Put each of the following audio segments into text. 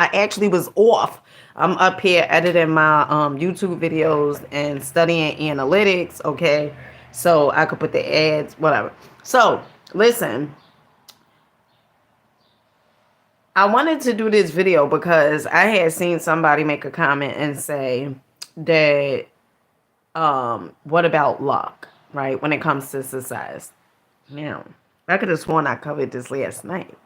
I actually was off. I'm up here editing my YouTube videos and studying analytics, okay? So I could put the ads, whatever. So, listen, I wanted to do this video because I had seen somebody make a comment and say that what about luck, right? When it comes to success. Now, I could have sworn I covered this last night.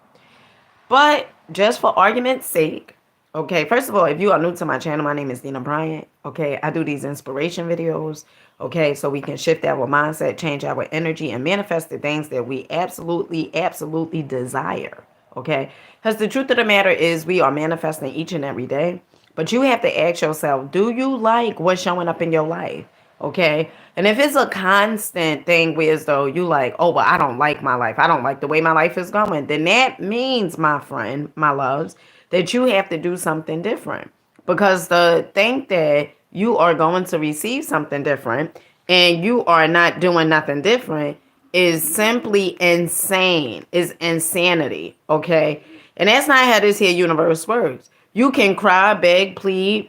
But just for argument's sake, okay, first of all, if you are new to my channel, my name is Nina Bryant. Okay, I do these inspiration videos. Okay, so we can shift our mindset, change our energy, and manifest the things that we absolutely desire. Okay, because the truth of the matter is we are manifesting each and every day. But you have to ask yourself, do you like what's showing up in your life? Okay. And if it's a constant thing where as though you like, oh, but I don't like my life. I don't like the way my life is going. Then that means, my friend, my loves, that you have to do something different. Because the think that you are going to receive something different and you are not doing nothing different is simply insane. Is insanity. Okay. And that's not how this here universe works. You can cry, beg, plead,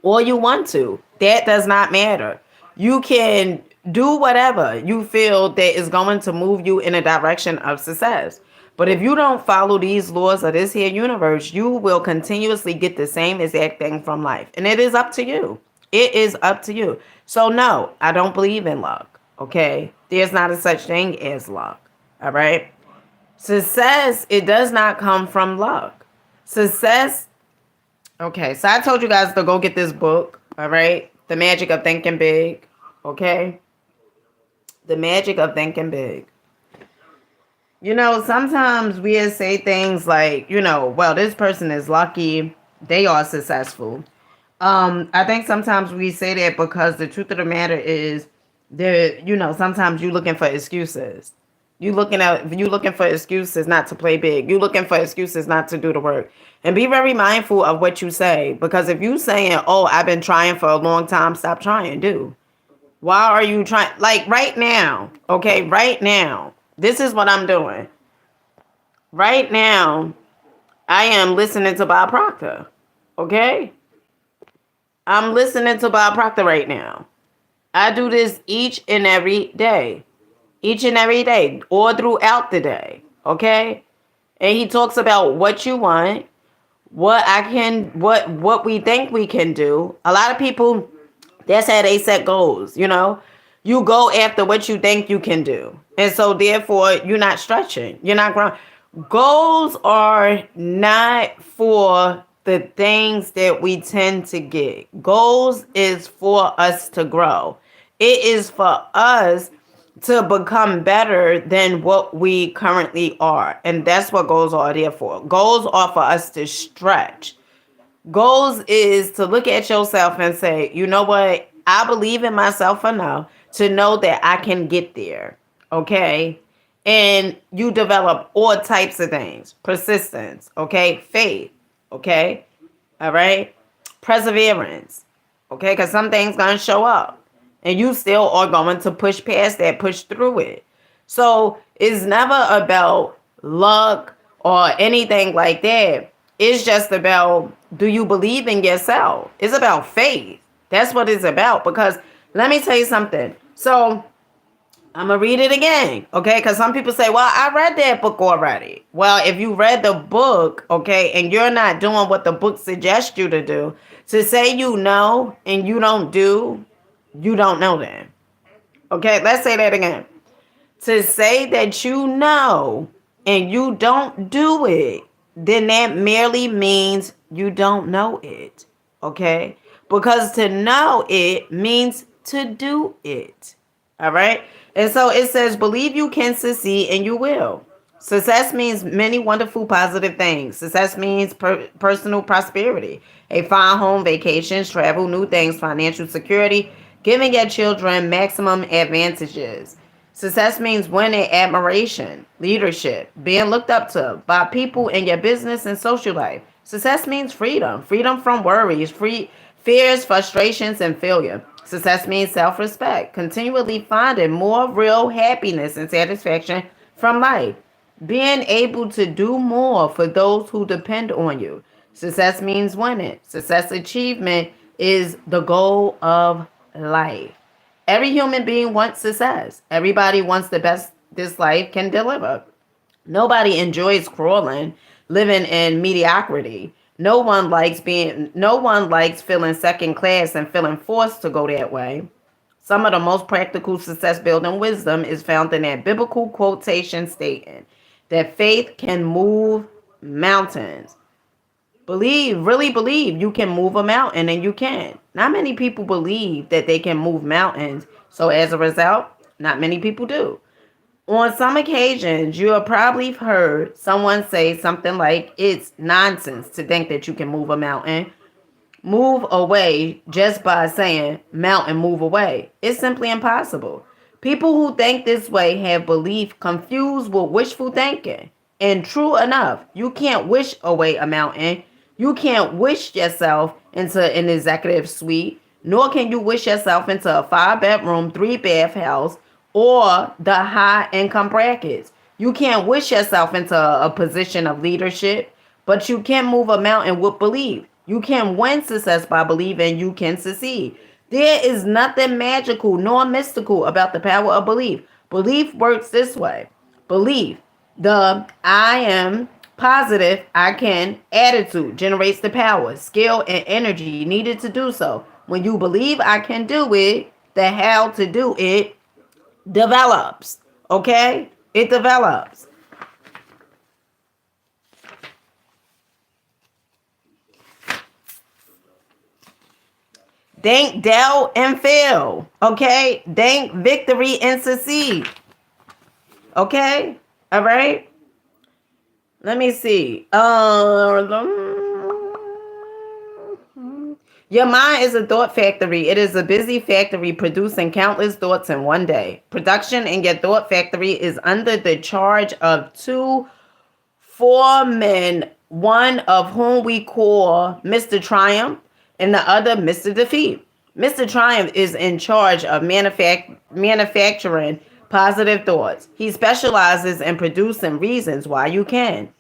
or you want to. That does not matter. You can do whatever you feel that is going to move you in a direction of success. But if you don't follow these laws of this here universe, you will continuously get the same exact thing from life. And it is up to you. It is up to you. So no, I don't believe in luck. Okay? There's not a such thing as luck. All right? Success, it does not come from luck. Success. Okay, so I told you guys to go get this book, all right? The Magic of Thinking Big, okay? The Magic of Thinking Big. You know, sometimes we say things like, you know, well, this person is lucky, they are successful. I think sometimes we say that because the truth of the matter is there, you know, sometimes you're looking for excuses. You looking for excuses not to play big. You looking for excuses not to do the work. And be very mindful of what you say. Because if you saying, oh, I've been trying for a long time, stop trying, dude. Why are you trying? Like right now, okay, right now, this is what I'm doing. Right now, I am listening to Bob Proctor. Okay? I'm listening to Bob Proctor right now. I do this each and every day. Each and every day, or throughout the day. Okay? And he talks about what you want, what we think we can do. A lot of people, that's how they set goals, you know. You go after what you think you can do. And so therefore you're not stretching. You're not growing. Goals are not for the things that we tend to get. Goals is for us to grow. It is for us to become better than what we currently are. And that's what goals are there for. Goals are for us to stretch. Goals is to look at yourself and say, you know what? I believe in myself enough to know that I can get there. Okay? And you develop all types of things. Persistence. Okay? Faith. Okay? All right? Perseverance. Okay? Because some things going to show up. And you still are going to push past that, push through it. So it's never about luck or anything like that. It's just about, do you believe in yourself? It's about faith. That's what it's about. Because let me tell you something. So I'm going to read it again. Okay. Because some people say, well, I read that book already. Well, if you read the book, okay, and you're not doing what the book suggests you to do, to say you know and you don't do, you don't know them. Okay, let's say that again. To say that you know and you don't do it, then that merely means you don't know it. Okay? Because to know it means to do it. All right? And so it says, believe you can succeed and you will. Success means many wonderful positive things. Success means personal prosperity, a fine home, vacations, travel, new things, financial security, giving your children maximum advantages. Success means winning admiration, leadership, being looked up to by people in your business and social life. Success means freedom, freedom from worries, fears, frustrations, and failure. Success means self-respect, continually finding more real happiness and satisfaction from life. Being able to do more for those who depend on you. Success means winning. Success achievement is the goal of life. Every human being wants success. Everybody wants the best this life can deliver. Nobody enjoys crawling, living in mediocrity. No one likes feeling second class and feeling forced to go that way. Some of the most practical success building wisdom is found in that biblical quotation stating that faith can move mountains. Really believe you can move a mountain, and you can. Not many people believe that they can move mountains. So as a result, not many people do. On some occasions, you have probably heard someone say something like, it's nonsense to think that you can move a mountain. Move away just by saying mountain move away. It's simply impossible. People who think this way have belief confused with wishful thinking. And true enough, you can't wish away a mountain. You can't wish yourself into an executive suite, nor can you wish yourself into a 5-bedroom, 3-bath house or the high income brackets. You can't wish yourself into a position of leadership, but you can move a mountain with belief. You can win success by believing you can succeed. There is nothing magical nor mystical about the power of belief. Belief works this way. Belief, the I am positive, I can attitude generates the power, skill, and energy needed to do so. When you believe I can do it, the how to do it develops. Okay? It develops. Think, doubt, and fail. Okay? Think, victory, and succeed. Okay? All right? Let me see. Your mind is a thought factory. It is a busy factory producing countless thoughts in one day. Production in your thought factory is under the charge of two foremen, one of whom we call Mr. Triumph and the other Mr. Defeat. Mr. Triumph is in charge of manufacturing positive thoughts. He specializes in producing reasons why you can,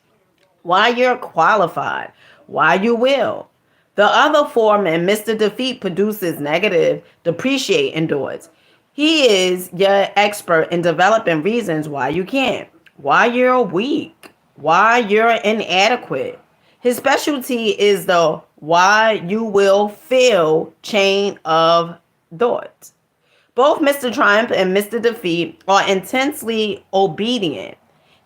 why you're qualified, why you will. The other foreman, Mr. Defeat, produces negative, depreciating thoughts. He is your expert in developing reasons why you can't, why you're weak, why you're inadequate. His specialty is the why you will fail chain of thoughts. Both Mr. Triumph and Mr. Defeat are intensely obedient.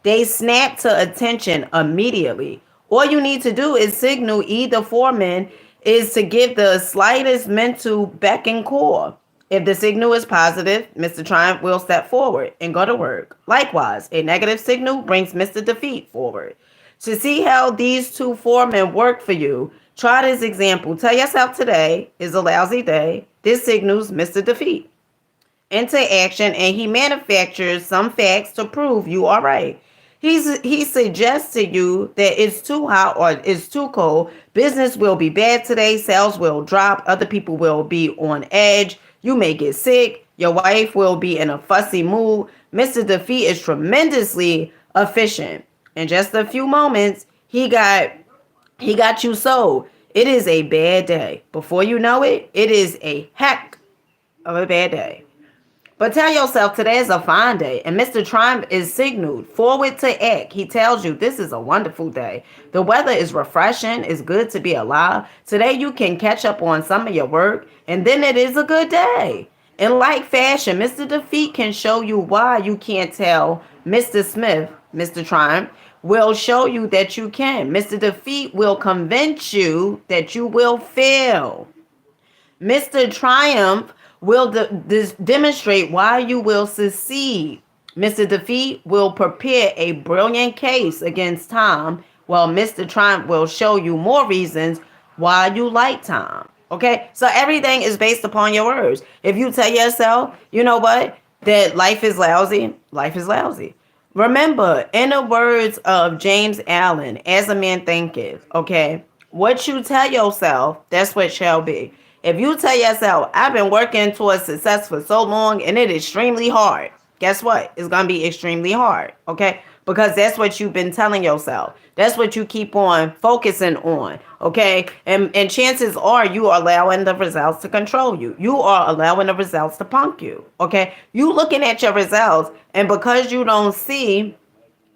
They snap to attention immediately. All you need to do is signal either foreman is to give the slightest mental beck and call. If the signal is positive, Mr. Triumph will step forward and go to work. Likewise, a negative signal brings Mr. Defeat forward. To see how these two foremen work for you, try this example. Tell yourself today is a lousy day. This signals Mr. Defeat into action, and he manufactures some facts to prove you are right. He suggests to you that it's too hot or it's too cold. Business will be bad today. Sales will drop. Other people will be on edge. You may get sick. Your wife will be in a fussy mood. Mr. Defeat is tremendously efficient. In just a few moments, he got you sold. It is a bad day. Before you know it, it is a heck of a bad day. But tell yourself today is a fine day, and Mr. Triumph is signaled forward to act. He tells you this is a wonderful day. The weather is refreshing. It's good to be alive. Today you can catch up on some of your work, and then it is a good day. In like fashion, Mr. Defeat can show you why you can't tell Mr. Smith. Mr. Triumph will show you that you can. Mr. Defeat will convince you that you will fail. Mr. Triumph will demonstrate why you will succeed. Mr. Defeat will prepare a brilliant case against Tom, while Mr. Triumph will show you more reasons why you like Tom. Okay, so everything is based upon your words. If you tell yourself, you know what, that life is lousy, life is lousy. Remember, in the words of James Allen, as a man thinketh, okay, what you tell yourself, that's what shall be. If you tell yourself, I've been working towards success for so long and it is extremely hard, guess what? It's going to be extremely hard, okay? because that's what you've been telling yourself. That's what you keep on focusing on. Okay. And chances are you are allowing the results to control you. You are allowing the results to punk you. Okay. You looking at your results, and because you don't see,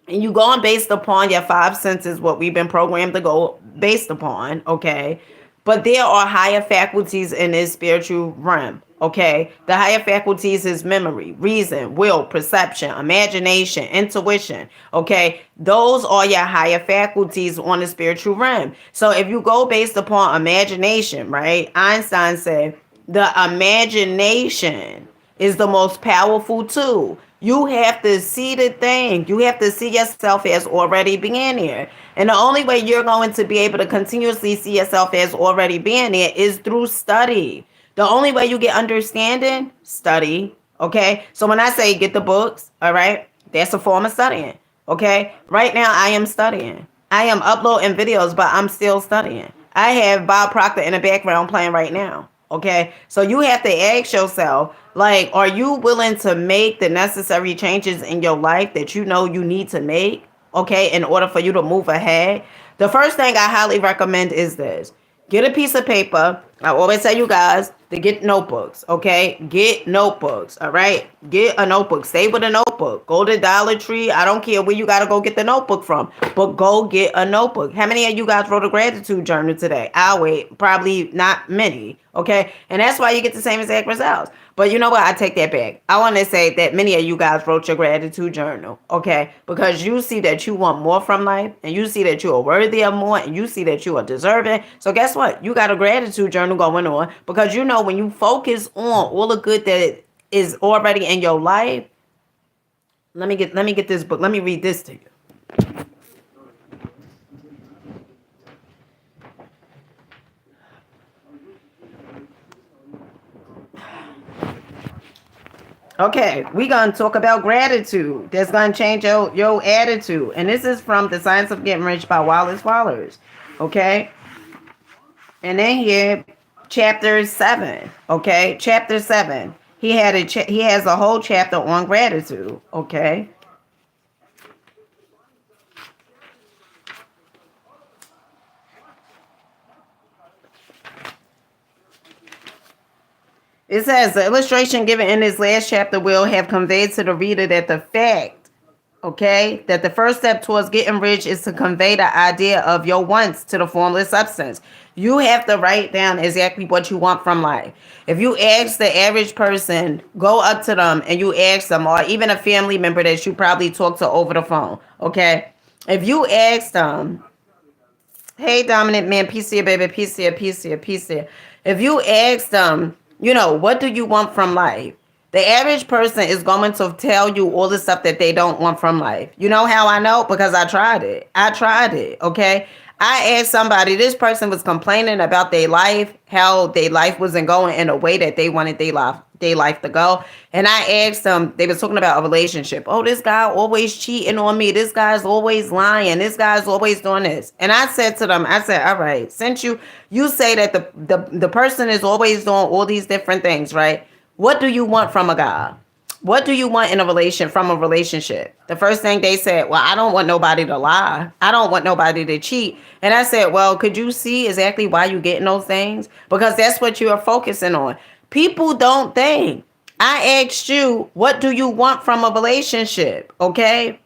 and you going based upon your five senses, what we've been programmed to go based upon, okay? But there are higher faculties in this spiritual realm, okay? The higher faculties is memory, reason, will, perception, imagination, intuition, okay? Those are your higher faculties on the spiritual realm. So if you go based upon imagination, right? Einstein said the imagination is the most powerful tool. You have to see the thing. You have to see yourself as already being there. And the only way you're going to be able to continuously see yourself as already being there is through study. The only way you get understanding, study. Okay. So when I say get the books, all right, that's a form of studying. Okay. Right now, I am studying. I am uploading videos, but I'm still studying. I have Bob Proctor in the background playing right now. Okay. So you have to ask yourself, like, are you willing to make the necessary changes in your life that you know you need to make? Okay. In order for you to move ahead. The first thing I highly recommend is this: get a piece of paper. I always tell you guys to get notebooks, okay? Get notebooks, all right? Get a notebook. Stay with a notebook. Go to Dollar Tree. I don't care where you got to go get the notebook from, but go get a notebook. How many of you guys wrote a gratitude journal today? I'll wait. Probably not many, okay? And that's why you get the same exact results. But you know what? I take that back. I want to say that many of you guys wrote your gratitude journal, okay? Because you see that you want more from life, and you see that you are worthy of more, and you see that you are deserving. So guess what? You got a gratitude journal going on, because you know when you focus on all the good that is already in your life. Let me get this book. Let me read this to you. Okay, we're going to talk about gratitude. That's going to change your attitude. And this is from The Science of Getting Rich by Wallace Wattles. Okay? And then here, chapter 7. Okay? Chapter 7. He has a whole chapter on gratitude. Okay? It says the illustration given in this last chapter will have conveyed to the reader that the fact, okay, that the first step towards getting rich is to convey the idea of your wants to the formless substance. You have to write down exactly what you want from life. If you ask the average person, go up to them and you ask them, or even a family member that you probably talk to over the phone, okay? If you ask them, hey, Dominant Man, peace here, baby, peace here, peace here, peace here. If you ask them, you know, what do you want from life? The average person is going to tell you all the stuff that they don't want from life. You know how I know? Because I tried it. Okay? I asked somebody, this person was complaining about their life, how their life wasn't going in a way that they wanted their life to go. And I asked them, they was talking about a relationship. Oh, this guy always cheating on me. This guy's always lying. This guy's always doing this. And I said to them, all right, since you say that the person is always doing all these different things, right? What do you want from a guy? What do you want from a relationship? The first thing they said, well, I don't want nobody to lie. I don't want nobody to cheat. And I said, well, could you see exactly why you're getting those things? Because that's what you are focusing on. People don't think. I asked you, what do you want from a relationship? Okay.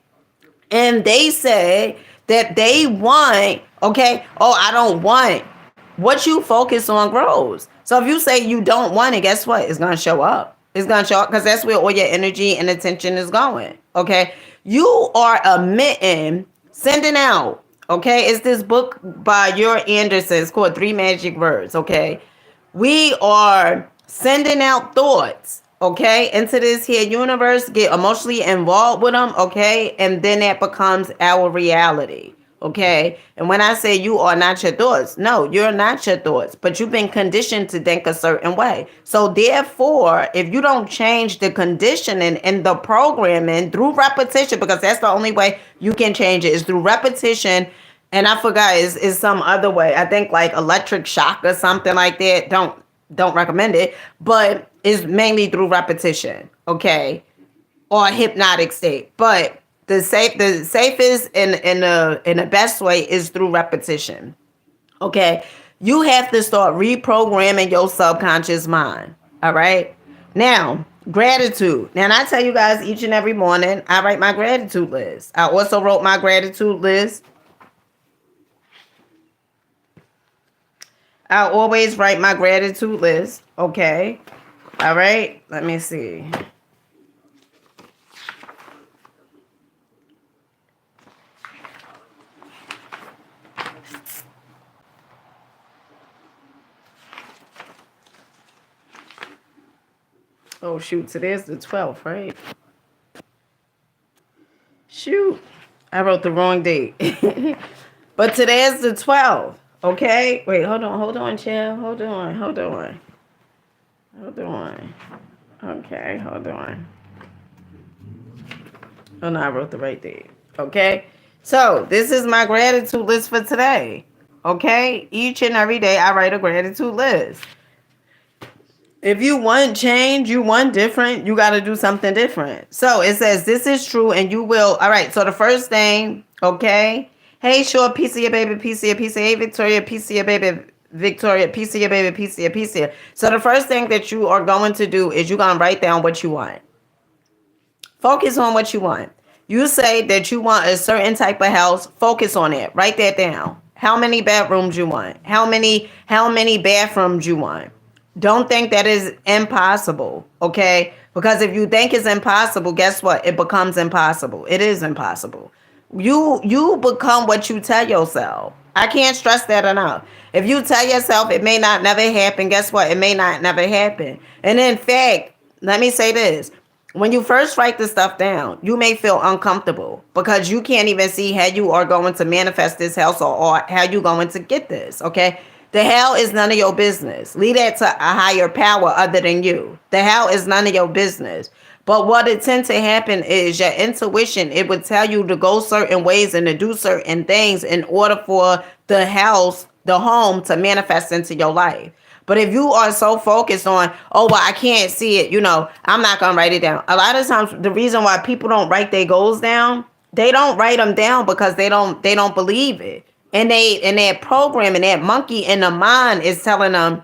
And they said that they want, okay, oh, I don't want. What you focus on grows. So if you say you don't want it, guess what? It's going to show up. It's going to show up because that's where all your energy and attention is going. Okay. You are sending out. Okay. It's this book by Uri Anderson. It's called 3 Magic Words. Okay. We are sending out thoughts. Okay. Into this here universe. Get emotionally involved with them. Okay. And then that becomes our reality. Okay. And when I say you are not your thoughts, no, you're not your thoughts, but you've been conditioned to think a certain way. So therefore, if you don't change the conditioning and the programming through repetition, because that's the only way you can change it is through repetition. And I forgot is some other way. I think like electric shock or something like that. Don't recommend it, but it's mainly through repetition. Okay. Or hypnotic state. But The safest and the best way is through repetition. Okay. You have to start reprogramming your subconscious mind. All right. Now, gratitude. Now, I tell you guys each and every morning, I write my gratitude list. I also wrote my gratitude list. I always write my gratitude list. Okay. All right. Let me see. Oh, shoot. Today's the 12th, right? Shoot. I wrote the wrong date. But today's the 12th. Okay? Wait, hold on, chill. Hold on. Okay, hold on. Oh, no, I wrote the right date. Okay? So, this is my gratitude list for today. Okay? Each and every day, I write a gratitude list. If you want change, you want different, you got to do something different. So it says, this is true and you will. All right. So the first thing, okay. Hey, sure. Piece of your baby, piece of your piece of hey, Victoria, piece of your baby, Victoria, piece of your baby, piece of your piece of your. So the first thing that you are going to do is you're going to write down what you want. Focus on what you want. You say that you want a certain type of house. Focus on it. Write that down. How many bedrooms you want? How many bathrooms you want? Don't think that is impossible, okay? Because if you think it's impossible, guess what? It becomes impossible. It is impossible. You become what you tell yourself. I can't stress that enough. If you tell yourself it may not never happen, guess what? It may not never happen. And in fact, let me say this. When you first write this stuff down, you may feel uncomfortable because you can't even see how you are going to manifest this house or how you're going to get this, okay? The hell is none of your business. Leave that to a higher power other than you. The hell is none of your business. But what it tends to happen is your intuition, it would tell you to go certain ways and to do certain things in order for the house, the home to manifest into your life. But if you are so focused on, oh, well, I can't see it, I'm not going to write it down. A lot of times the reason why people don't write their goals down, they don't write them down because they don't believe it. And that program and that monkey in the mind is telling them,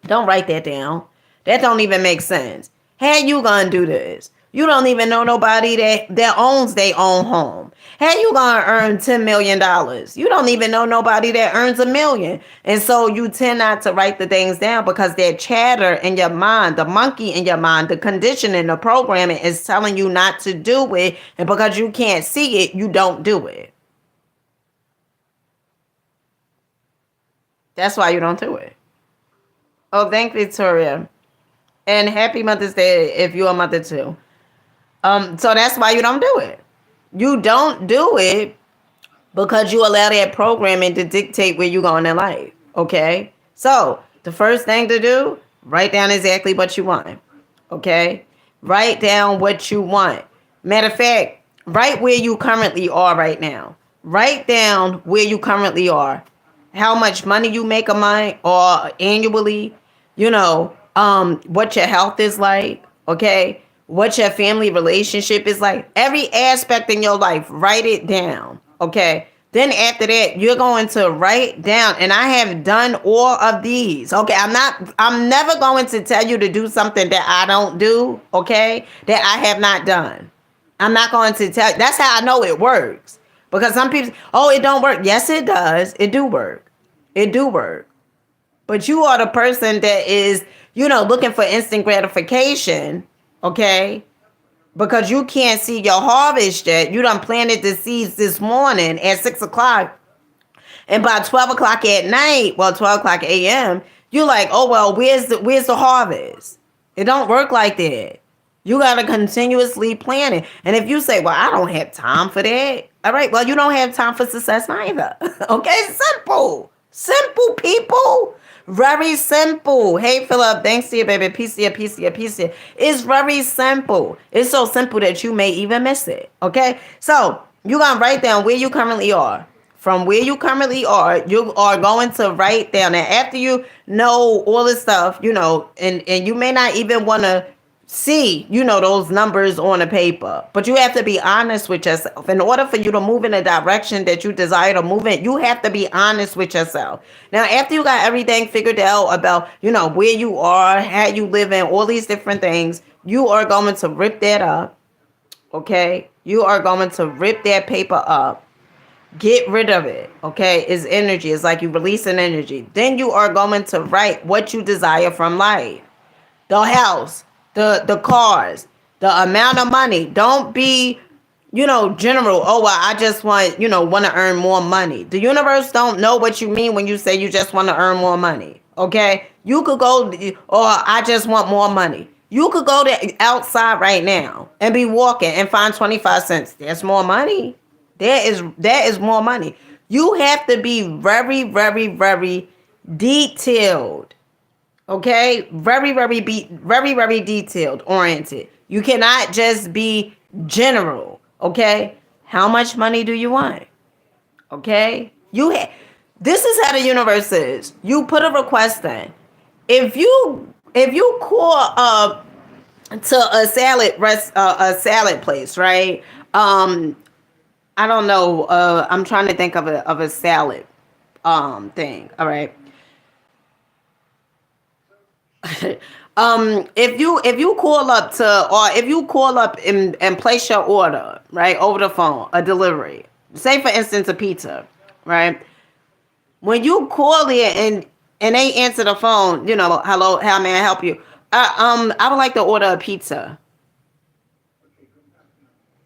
don't write that down. That don't even make sense. How you gonna do this? You don't even know nobody that owns their own home. How you gonna earn $10 million? You don't even know nobody that earns $1 million. And so you tend not to write the things down because that chatter in your mind, the monkey in your mind, the conditioning, the programming is telling you not to do it. And because you can't see it, you don't do it. That's why you don't do it. Oh, thank Victoria. And happy Mother's Day if you're a mother too. So that's why you don't do it. You don't do it because you allow that programming to dictate where you're going in life. Okay? So the first thing to do, write down exactly what you want. Okay? Write down what you want. Matter of fact, write where you currently are right now. Write down where you currently are. How much money you make a month or annually, what your health is like, okay? What your family relationship is like. Every aspect in your life, write it down, okay? Then after that, you're going to write down, and I have done all of these, okay? I'm never going to tell you to do something that I don't do, okay? That I have not done. I'm not going to tell you. That's how I know it works. Because some people, oh, it don't work. Yes, it does. It do work. It do work. But you are the person that is, looking for instant gratification, okay? Because you can't see your harvest yet. You done planted the seeds this morning at 6 o'clock. And by 12 o'clock at night, 12 o'clock a.m., you're like, oh, well, where's the harvest? It don't work like that. You got to continuously plan it. And if you say, well, I don't have time for that. All right, well, you don't have time for success neither. Okay, simple. Simple, people. Very simple. Hey, Philip, thanks to you, baby. Peace to you, peace to you, peace to you. It's very simple. It's so simple that you may even miss it. Okay, so you're going to write down where you currently are. From where you currently are, you are going to write down. And after you know all this stuff, and you may not even want to see, those numbers on the paper. But you have to be honest with yourself. In order for you to move in the direction that you desire to move in, you have to be honest with yourself. Now, after you got everything figured out about, where you are, how you live in, all these different things, you are going to rip that up. Okay? You are going to rip that paper up. Get rid of it. Okay? It's energy. It's like you release an energy. Then you are going to write what you desire from life. The house, the cars, the amount of money. Don't be, general. Oh, well, I just want to earn more money. The universe don't know what you mean when you say you just want to earn more money. Okay? You could go, or I just want more money. You could go to outside right now and be walking and find 25 cents. That's more money. That is more money. You have to be very, very, very detailed. Okay, very, very, very detailed, oriented. You cannot just be general. Okay, how much money do you want? Okay, this is how the universe is. You put a request in. If you call up to a salad place, right? I don't know. I'm trying to think of a salad thing. All right. If you call up and place your order, right, over the phone, a delivery, say for instance a pizza, right? When you call it and they answer the phone, hello, how may I help you? I would like to order a pizza.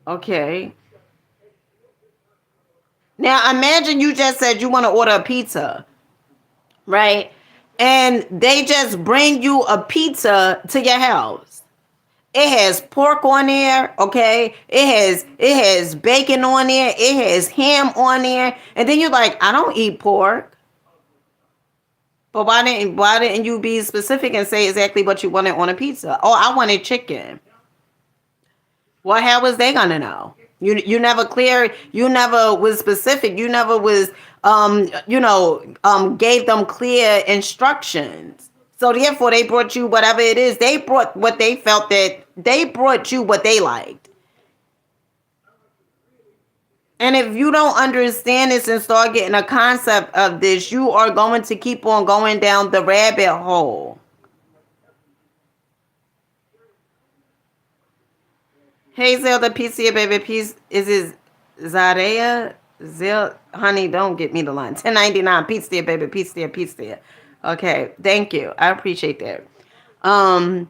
Okay. Now imagine you just said you want to order a pizza, right? And they just bring you a pizza to your house. It has pork on there, okay? It has bacon on there. It has ham on there. And then you're like, I don't eat pork. But why didn't you be specific and say exactly what you wanted on a pizza? Oh, I wanted chicken. Well, how was they gonna know? You never you never was specific. You never was gave them clear instructions. So therefore they brought you whatever it is. They brought what they felt that they brought you what they liked. And if you don't understand this and start getting a concept of this, you are going to keep on going down the rabbit hole. Hey Zelda, peace to you, baby. Peace. Is it Zaria? Honey, don't get me the line. 1099. Peace to you, baby. Peace to you. Peace to you. Okay, thank you. I appreciate that. Yeah,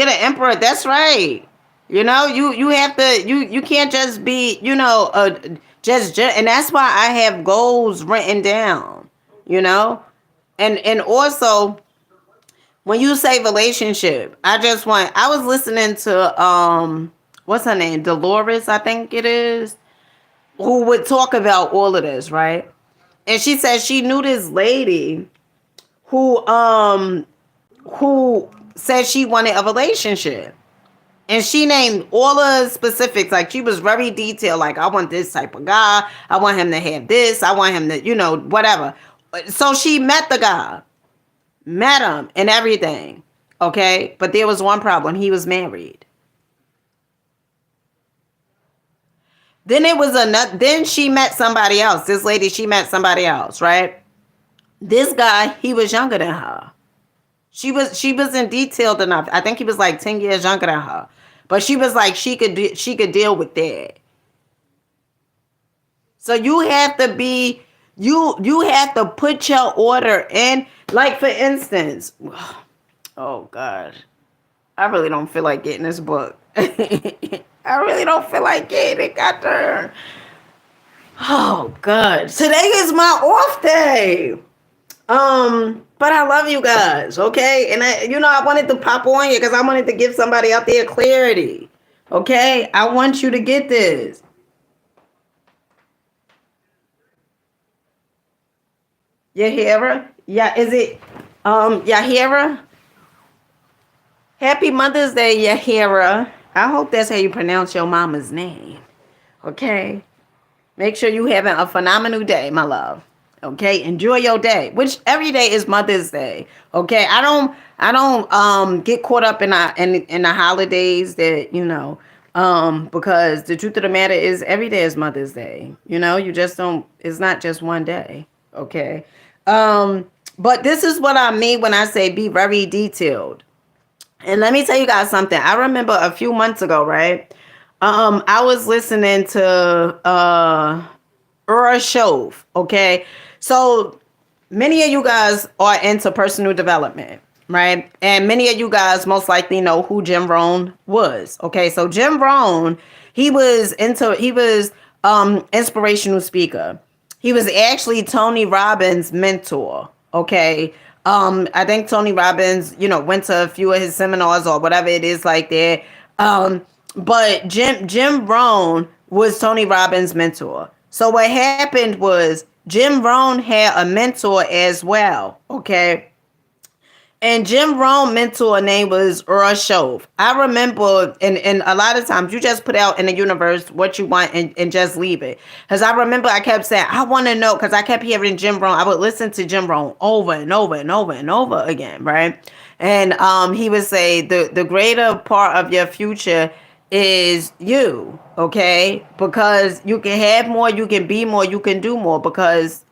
the emperor. That's right. You have to. You can't just be. Just and that's why I have goals written down. And also. When you say relationship, I was listening to, what's her name? Dolores, I think it is, who would talk about all of this, right? And she said she knew this lady who said she wanted a relationship. And she named all the specifics, like she was very detailed, like I want this type of guy, I want him to have this, I want him to, whatever. So she met the guy. Met him and everything. Okay. But there was one problem. He was married. Then she met somebody else. This lady, she met somebody else, right? This guy, he was younger than her. She wasn't detailed enough. I think he was like 10 years younger than her. But she was like, she could deal with that. So you have to be, you have to put your order in. Like, for instance, oh, God, I really don't feel like getting this book. I really don't feel like getting it. God darn. Oh, God. Today is my off day. But I love you guys, okay? And I wanted to pop on here because I wanted to give somebody out there clarity, okay? I want you to get this. Yahira? Yeah, is it Yahira? Happy Mother's Day, Yahira. I hope that's how you pronounce your mama's name. Okay? Make sure you having a phenomenal day, my love. Okay, enjoy your day. Which every day is Mother's Day. Okay, I don't get caught up in the holidays that because the truth of the matter is every day is Mother's Day. You just don't. It's not just one day. Okay, but this is what I mean when I say be very detailed. And let me tell you guys something. I remember a few months ago, right? I was listening to Ura Shove. Okay, so many of you guys are into personal development, right? And many of you guys most likely know who Jim Rohn was. Okay, so Jim Rohn, he was inspirational speaker. He was actually Tony Robbins' mentor. Okay. I think Tony Robbins, went to a few of his seminars or whatever it is like that. But Jim Rohn was Tony Robbins' mentor. So what happened was Jim Rohn had a mentor as well. Okay. And Jim Rohn mentor name was Ura Shove. I remember, and a lot of times you just put out in the universe what you want and just leave it. Because I remember I kept saying, I want to know, because I kept hearing Jim Rohn. I would listen to Jim Rohn over and over and over and over again, right? And he would say, the greater part of your future is you, okay? Because you can have more, you can be more, you can do more because,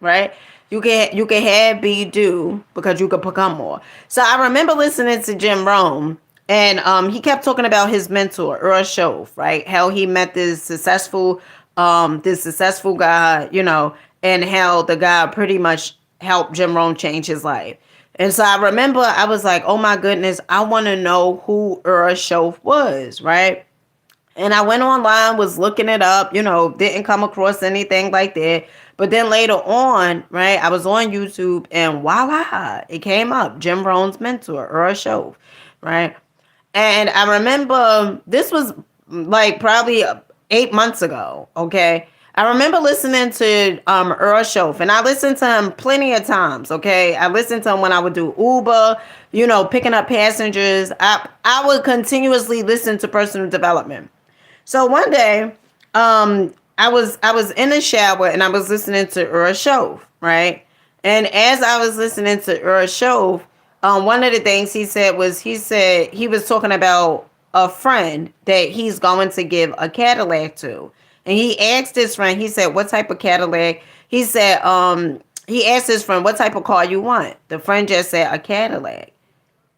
right? You can have, be, do because you can become more. So I remember listening to Jim Rohn, and he kept talking about his mentor, Ura Shove, right? How he met this successful guy, and how the guy pretty much helped Jim Rohn change his life. And so I remember I was like, oh my goodness, I want to know who Ura Shove was, right? And I went online, was looking it up, didn't come across anything like that. But then later on, right, I was on YouTube and voila, it came up. Jim Rohn's mentor, Ura Shove, right? And I remember this was like probably 8 months ago, okay? I remember listening to Ura Shove, and I listened to him plenty of times, okay? I listened to him when I would do Uber, picking up passengers. I would continuously listen to personal development. So one day, I was in the shower and I was listening to Ura Shove, right? And as I was listening to Ura Shove, one of the things he said he was talking about a friend that he's going to give a Cadillac to. And he asked his friend, he said, what type of Cadillac? He said, he asked his friend, what type of car you want? The friend just said, a Cadillac,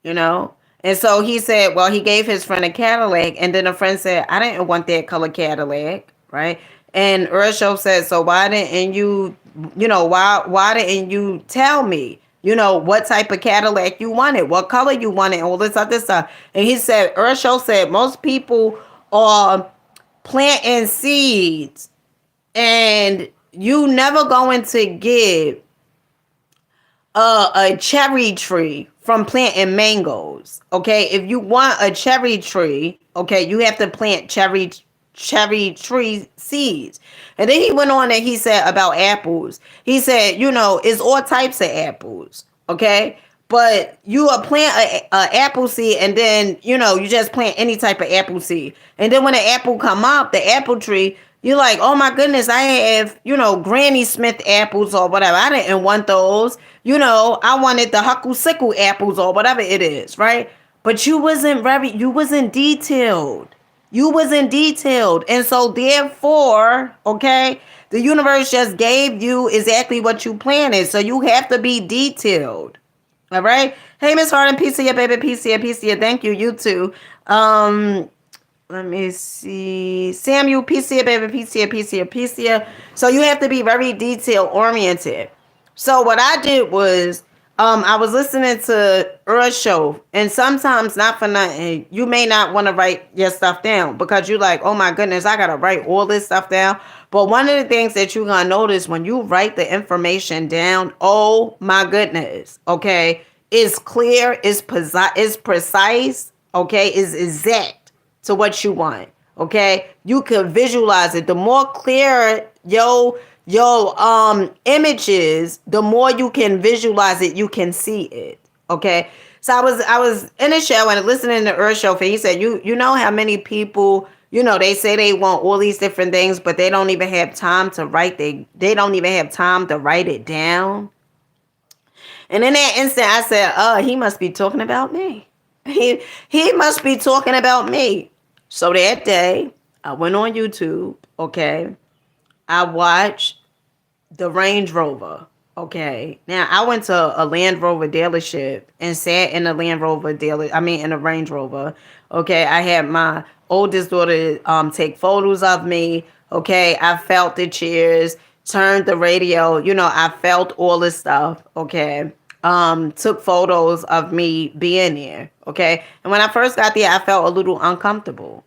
And so he said, well, he gave his friend a Cadillac. And then a friend said, I didn't want that color Cadillac, right? And Ura Shove said, so why didn't you, why didn't you tell me, what type of Cadillac you wanted, what color you wanted, all this other stuff. And he said, Ura Shove said, most people are planting seeds and you never going to get a cherry tree from planting mangoes. Okay, if you want a cherry tree, okay, you have to plant cherry tree seeds. And then he went on and he said about apples. He said, it's all types of apples. Okay, but you plant a apple seed, and then you just plant any type of apple seed, and then when the apple come up, the apple tree, you're like, oh my goodness, I have, Granny Smith apples or whatever. I didn't want those. I wanted the Huckle apples or whatever it is, right? But you wasn't detailed. You wasn't detailed. And so therefore, okay, the universe just gave you exactly what you planted. So you have to be detailed. All right. Hey, Miss Harden, peace here, baby. Peace here. Thank you. You too. Let me see. Samuel, peace here, baby. Peace here. So you have to be very detail oriented. So what I did was, I was listening to Ura Shove, and sometimes, not for nothing, you may not want to write your stuff down because you're like, oh my goodness, I got to write all this stuff down. But one of the things that you're going to notice when you write the information down, oh my goodness, okay, it's clear, it's precise, okay, it's exact to what you want, okay? You can visualize it. The more clear your images, the more you can visualize it, you can see it, okay? So I was in the show and listening to Ura Shove, and he said, you know how many people, They say they want all these different things, but they don't even have time to they don't even have time to write it down. And in that instant, I said, he must be talking about me. He must be talking about me. So that day, I went on YouTube, okay? I watched the Range Rover, okay? Now, I went to a Land Rover dealership and sat in the in the Range Rover, okay? I had my oldest daughter take photos of me, okay? I felt the cheers, turned the radio, I felt all this stuff, okay? Took photos of me being there, okay? And when I first got there, I felt a little uncomfortable.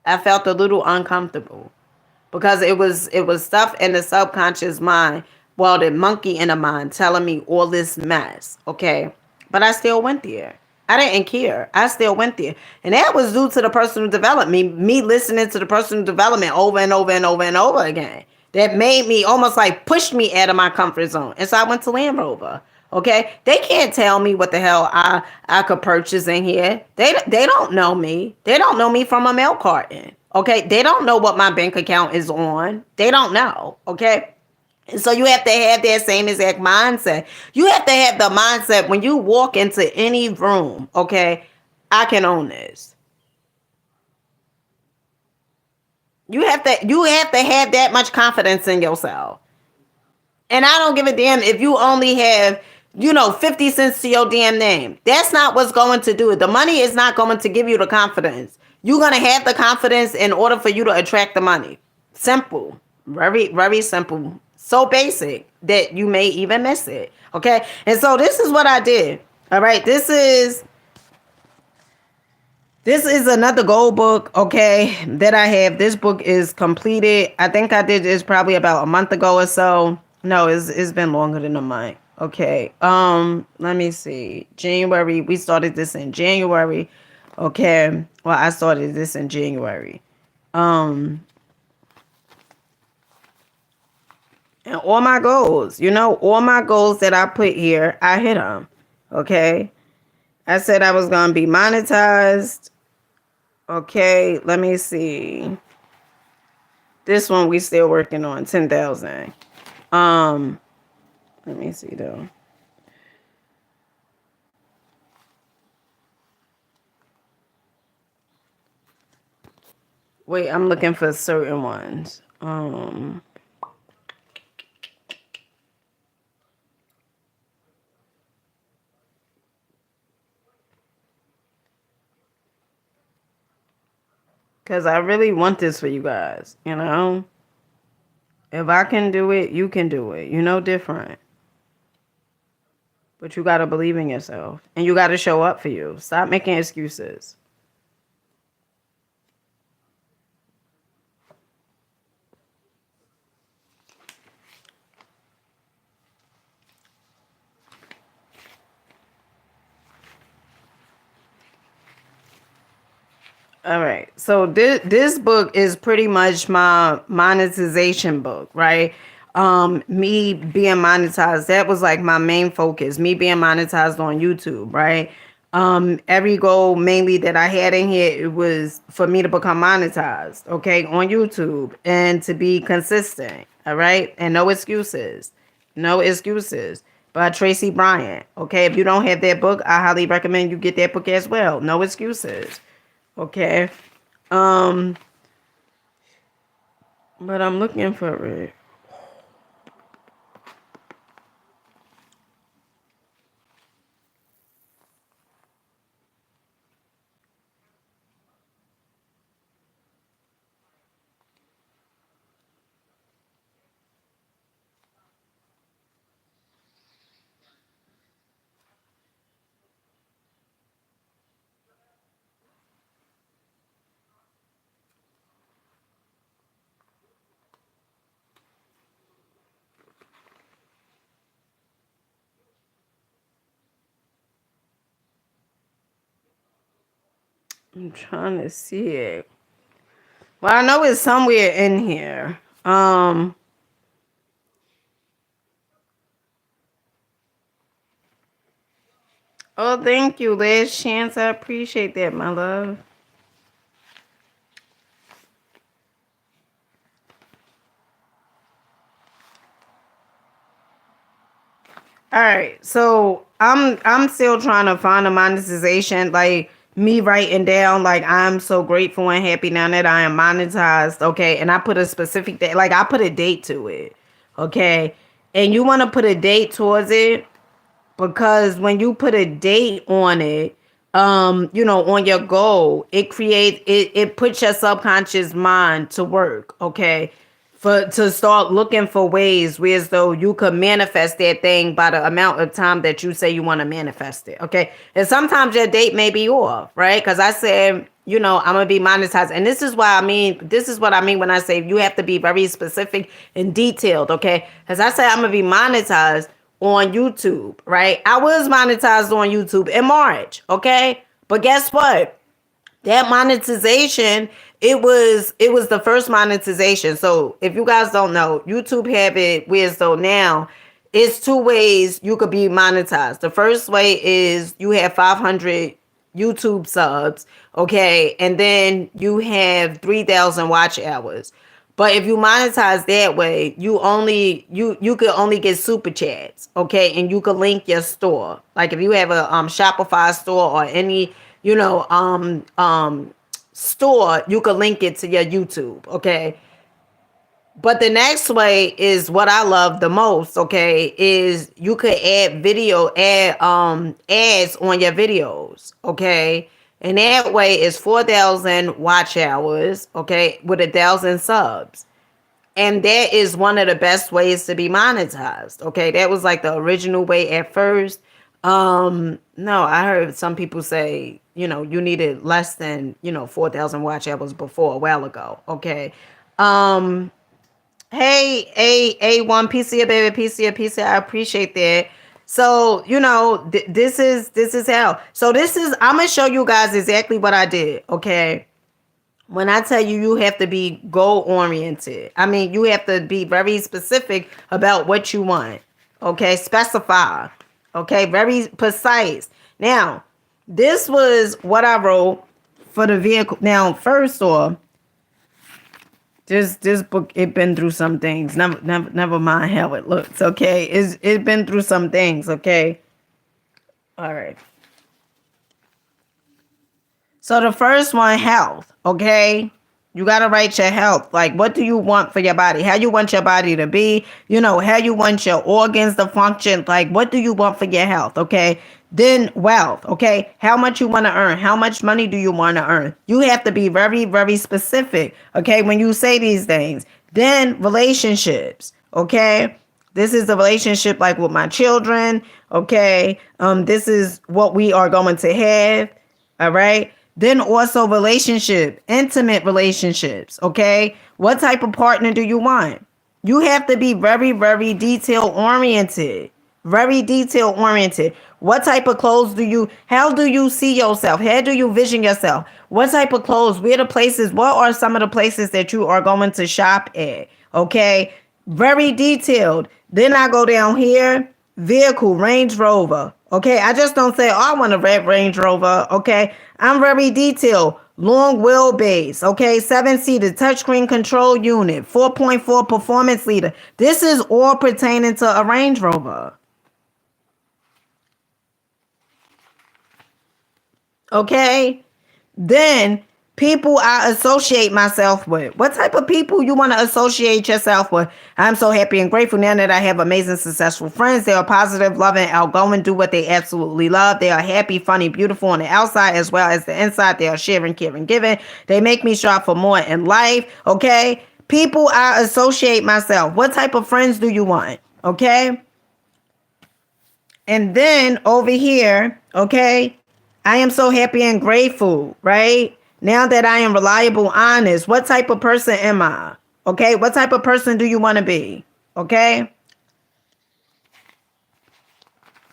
Because it was stuff in the subconscious mind, well, the monkey in the mind telling me all this mess, okay? But I still went there. I didn't care. I still went there. And that was due to the personal development, me listening to the personal development over and over and over and over again. That made me almost like pushed me out of my comfort zone. And so I went to Land Rover. Okay, they can't tell me what the hell I could purchase in here. They don't know me. They don't know me from a milk carton. Okay, they don't know what my bank account is on. They don't know. Okay, and so you have to have that same exact mindset. You have to have the mindset when you walk into any room. Okay, I can own this. You have to have that much confidence in yourself. And I don't give a damn if you only have, 50 cents to your damn name. That's not what's going to do it. The money is not going to give you the confidence. You're going to have the confidence in order for you to attract the money. Simple. Very, very simple. So basic that you may even miss it. Okay. And so this is what I did. All right. This is another goal book, okay, that I have. This book is completed. I think I did this probably about a month ago or so. No, it's been longer than a month. Okay. Let me see. January. We started this in January. Okay. Well, I started this in January. And all my goals, all my goals that I put here, I hit them. Okay. I said I was going to be monetized. Okay, let me see. This one we still working on 10,000. Let me see though. Wait, I'm looking for certain ones. Because I really want this for you guys, If I can do it, you can do it. Different. But you got to believe in yourself. And you got to show up for you. Stop making excuses. All right. So this book is pretty much my monetization book, right? Me being monetized, that was like my main focus, me being monetized on YouTube, right? Every goal mainly that I had in here, it was for me to become monetized, okay, on YouTube and to be consistent, all right? And no excuses. No excuses. By Tracy Bryant. Okay, if you don't have that book, I highly recommend you get that book as well. No excuses. Okay. But I'm looking for it. I'm trying to see it. Well, I know it's somewhere in here. Oh, thank you, Last Chance. I appreciate that, my love. All right. So I'm still trying to find a monetization. Like me writing down like I'm so grateful and happy now that I am monetized. Okay. And I put a specific date, like I put a date to it. Okay. And you want to put a date towards it because when you put a date on it, on your goal, it puts your subconscious mind to work, okay? For to start looking for ways where as though you could manifest that thing by the amount of time that you say you want to manifest it, okay? And sometimes your date may be off, right? Because I said, I'm gonna be monetized. And this is what I mean when I say you have to be very specific and detailed, okay? Because I said I'm gonna be monetized on YouTube, right? I was monetized on YouTube in March, okay? But guess what? That monetization, it was the first monetization. So if you guys don't know, YouTube have it where so now it's two ways you could be monetized. The first way is you have 500 YouTube subs, okay? And then you have 3,000 watch hours. But if you monetize that way, you could only get super chats, okay? And you could link your store. Like if you have a Shopify store or any, store, you could link it to your YouTube, okay? But the next way is what I love the most, okay, is you could add ads on your videos, okay? And that way is 4,000 watch hours, okay, with 1,000 subs. And that is one of the best ways to be monetized, okay? That was like the original way at first. No, I heard some people say, you needed less than, 4,000 watch hours before a while ago, okay? Hey, A1 PCA baby, PCA, I appreciate that. So, this is how. So I'm gonna show you guys exactly what I did. Okay. When I tell you, you have to be goal oriented. I mean, you have to be very specific about what you want. Okay. Specify. Okay. Very precise. Now, this was what I wrote for the vehicle. Now, first off, this book, it been through some things. Never mind how it looks, okay? It's been through some things, okay? All right. So the first one, health, okay? You got to write your health. Like, what do you want for your body? How you want your body to be? How you want your organs to function? Like, what do you want for your health, okay? Then wealth, okay? How much you want to earn? How much money do you want to earn? You have to be very, very specific, okay, when you say these things. Then relationships, okay? This is the relationship like with my children, okay? This is what we are going to have, all right? Then also relationship, intimate relationships, okay? What type of partner do you want? You have to be very, very detail oriented. Very detail oriented. What type of clothes how do you see yourself? How do you vision yourself? What type of clothes? What are some of the places that you are going to shop at? Okay. Very detailed. Then I go down here, vehicle, Range Rover. Okay. I just don't say, oh, I want a red Range Rover. Okay. I'm very detailed. Long wheelbase, okay, 7-seater touchscreen control unit, 4.4 performance leader. This is all pertaining to a Range Rover. Okay, then people I associate myself with. What type of people you want to associate yourself with? I'm so happy and grateful now that I have amazing, successful friends. They are positive, loving, outgoing, do what they absolutely love. They are happy, funny, beautiful on the outside as well as the inside. They are sharing, caring, giving. They make me strive for more in life. Okay, people I associate myself. What type of friends do you want? Okay, and then over here, okay, I am so happy and grateful, right? Now that I am reliable, honest, what type of person am I? Okay, what type of person do you want to be? Okay.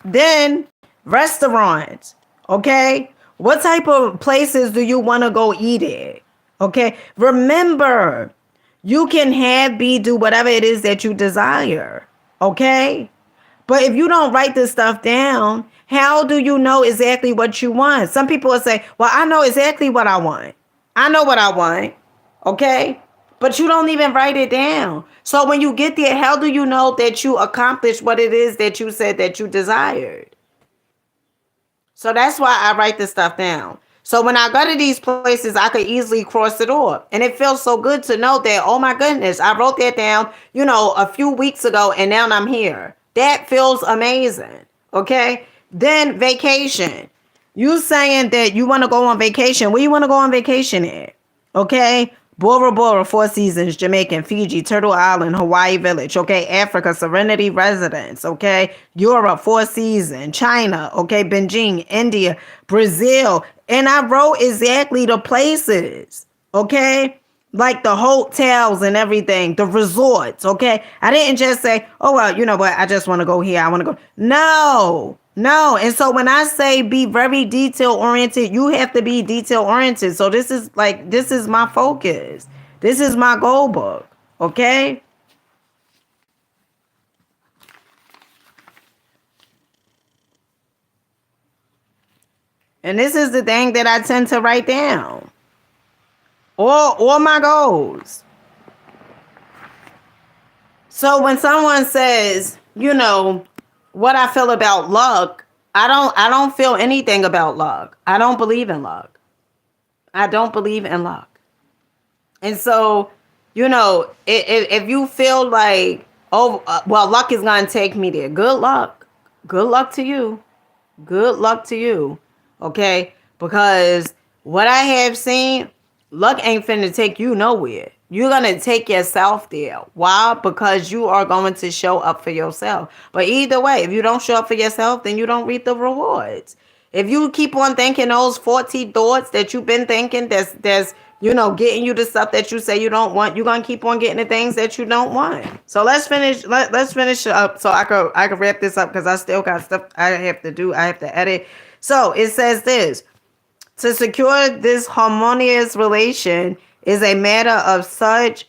Then restaurants, okay? What type of places do you want to go eat at? Okay, remember, you can do whatever it is that you desire, okay? But if you don't write this stuff down, how do you know exactly what you want? Some people will say, well, I know exactly what I want. I know what I want. Okay. but you don't even write it down. So when you get there, how do you know that you accomplished what it is that you said that you desired? So that's why I write this stuff down. So when I go to these places, I could easily cross it off. And it feels so good to know that, oh my goodness, I wrote that down, a few weeks ago and now I'm here. That feels amazing. Okay. Then vacation. You saying that you want to go on vacation. Where you want to go on vacation at? Okay. Bora Bora, Four Seasons, Jamaican, Fiji, Turtle Island, Hawaii Village, okay, Africa, Serenity Residence, okay, Europe, Four Seasons, China, okay, Beijing, India, Brazil, and I wrote exactly the places, okay, like the hotels and everything, the resorts, okay. I didn't just say, oh, well, you know what, I just want to go here, I want to go. No. And so when I say be very detail oriented, you have to be detail oriented. So this is my focus. This is my goal book. Okay. And this is the thing that I tend to write down. All my goals. So when someone says, what I feel about luck, I don't feel anything about luck. I don't believe in luck. I don't believe in luck. And so, if you feel like, well, luck is going to take me there. Good luck. Good luck to you. Good luck to you. Okay? Because what I have seen, luck ain't finna take you nowhere. You're going to take yourself there. Why? Because you are going to show up for yourself. But either way, if you don't show up for yourself, then you don't reap the rewards. If you keep on thinking those 40 thoughts that you've been thinking, that's getting you the stuff that you say you don't want, you're going to keep on getting the things that you don't want. So let's finish up so I can wrap this up because I still got stuff I have to do. I have to edit. So it says this: to secure this harmonious relation is a matter of such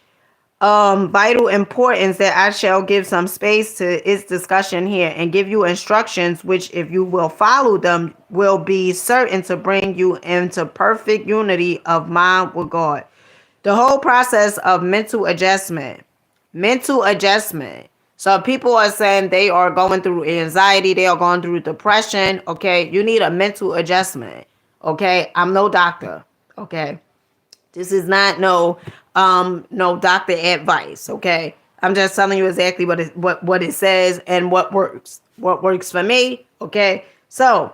vital importance that I shall give some space to its discussion here and give you instructions which, if you will follow them, will be certain to bring you into perfect unity of mind with God. The whole process of mental adjustment. So people are saying they are going through anxiety, they are going through depression. Okay, you need a mental adjustment. Okay, I'm no doctor. Okay. This is not no doctor advice, okay? I'm just telling you exactly what it says and what works. What works for me, okay? So,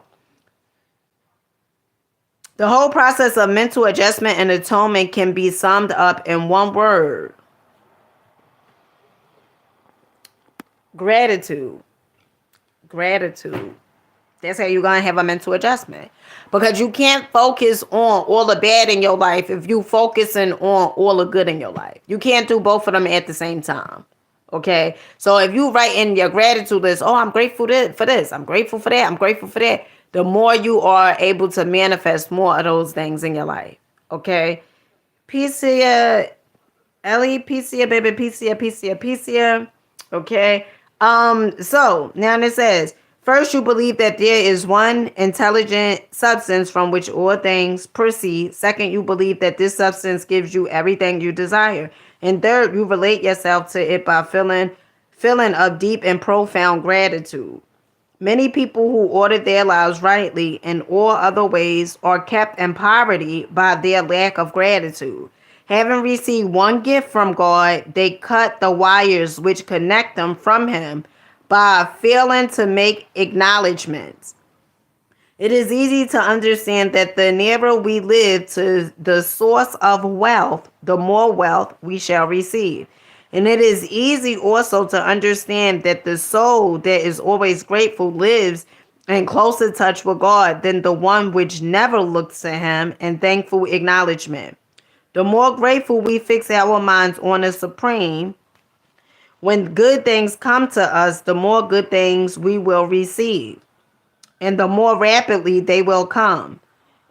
the whole process of mental adjustment and atonement can be summed up in one word: gratitude. Gratitude. That's how you're going to have a mental adjustment. Because you can't focus on all the bad in your life if you focusing on all the good in your life. You can't do both of them at the same time. Okay? So if you write in your gratitude list, oh, I'm grateful for this. I'm grateful for that. I'm grateful for that. The more you are able to manifest more of those things in your life. Okay? Peace, Ellie, Peacia, baby, Peacia. Okay? So now it says, first, you believe that there is one intelligent substance from which all things proceed. Second, you believe that this substance gives you everything you desire. And third, you relate yourself to it by feeling of deep and profound gratitude. Many people who order their lives rightly in all other ways are kept in poverty by their lack of gratitude. Having received one gift from God, they cut the wires which connect them from Him by failing to make acknowledgments. It is easy to understand that the nearer we live to the source of wealth, the more wealth we shall receive. And it is easy also to understand that the soul that is always grateful lives in closer touch with God than the one which never looks to Him in thankful acknowledgement. The more grateful we fix our minds on the Supreme, when good things come to us, the more good things we will receive, and the more rapidly they will come.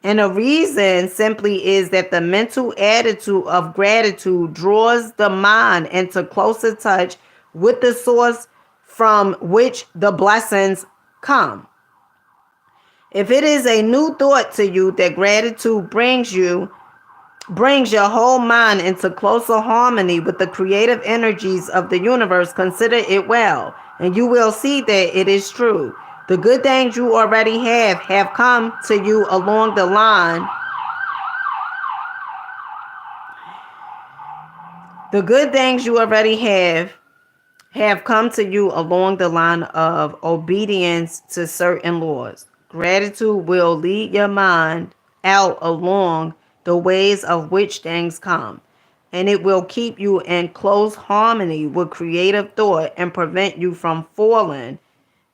And the reason simply is that the mental attitude of gratitude draws the mind into closer touch with the source from which the blessings come. If it is a new thought to you that gratitude brings you, brings your whole mind into closer harmony with the creative energies of the universe, consider it well, and you will see that it is true. The good things you already have come to you along the line. The good things you already have come to you along the line of obedience to certain laws. Gratitude will lead your mind out along the ways of which things come, and it will keep you in close harmony with creative thought and prevent you from falling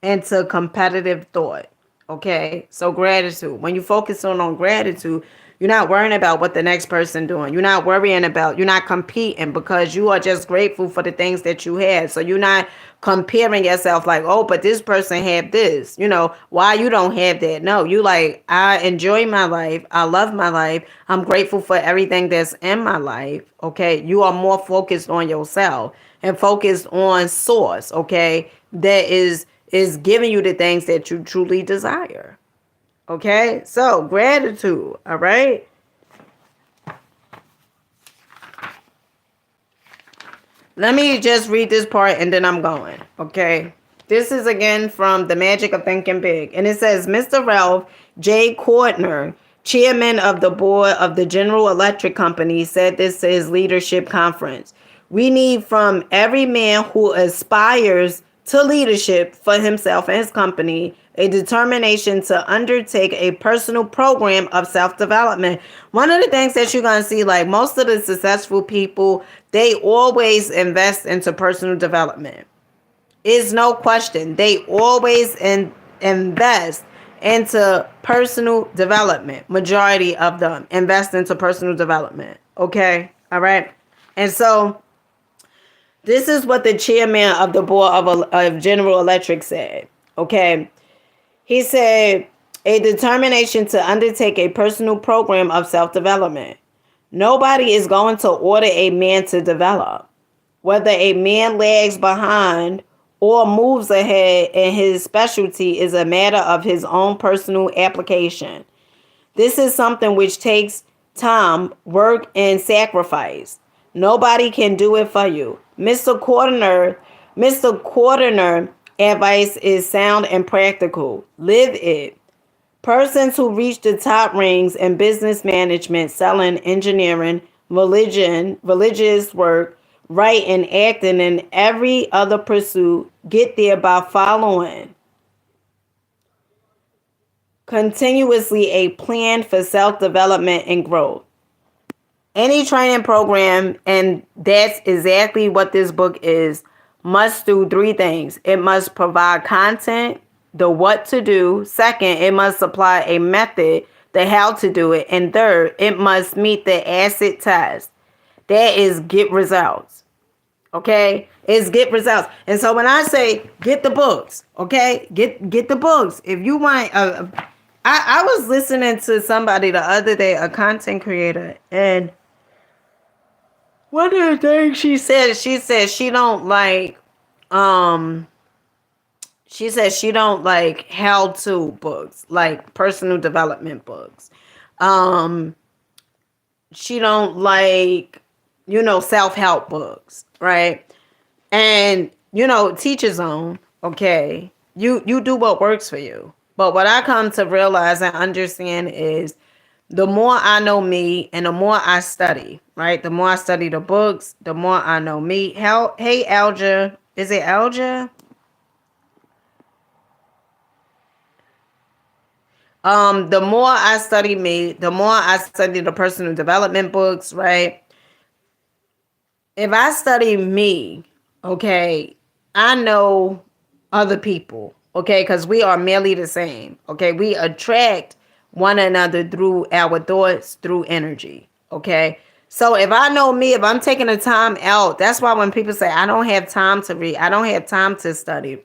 into competitive thought. Okay, so gratitude. When you focus on gratitude, you're not worrying about what the next person doing. You're not worrying about. You're not competing because you are just grateful for the things that you have. So you're not comparing yourself like, oh, but this person have this. You know why you don't have that? No, you like, I enjoy my life. I love my life. I'm grateful for everything that's in my life. Okay, you are more focused on yourself and focused on source. Okay, that is giving you the things that you truly desire. Okay, so gratitude. All right. Let me just read this part and then I'm going. Okay. This is again from The Magic of Thinking Big. And it says, Mr. Ralph J. Kortner, chairman of the board of the General Electric Company, said this to his leadership conference. We need from every man who aspires to leadership for himself and his company a determination to undertake a personal program of self-development. One of the things that you're going to see, like most of the successful people, they always invest into personal development. Is no question. They always invest into personal development. Majority of them invest into personal development. Okay? All right? And so this is what the chairman of the board of General Electric said. Okay. He said, a determination to undertake a personal program of self-development. Nobody is going to order a man to develop. Whether a man lags behind or moves ahead in his specialty is a matter of his own personal application. This is something which takes time, work, and sacrifice. Nobody can do it for you. Mr. Kortner advice is sound and practical. Live it. Persons who reach the top rings in business management, selling, engineering, religious work, writing, acting, and every other pursuit get there by following continuously a plan for self-development and growth. Any training program, and that's exactly what this book is, must do three things. It must provide content, the what to do. Second, it must supply a method, the how to do it. And third, it must meet the acid test. That is get results. Okay? It's get results. And so when I say get the books, okay? Get the books. If you want, I was listening to somebody the other day, a content creator, and one of the things she said she don't like, she said she don't like how-to books, like personal development books. She don't like, self-help books, right? And, teach his own, okay? You do what works for you. But what I come to realize and understand is the more I know me and the more I study, right? The more I study the books, the more I know me. Hey, Alja. Is it Alja? The more I study me, the more I study the personal development books, right? If I study me, okay, I know other people, okay, because we are merely the same, okay? We attract one another through our thoughts, through energy, okay? So if I know me, if I'm taking the time out, that's why when people say, I don't have time to read, I don't have time to study,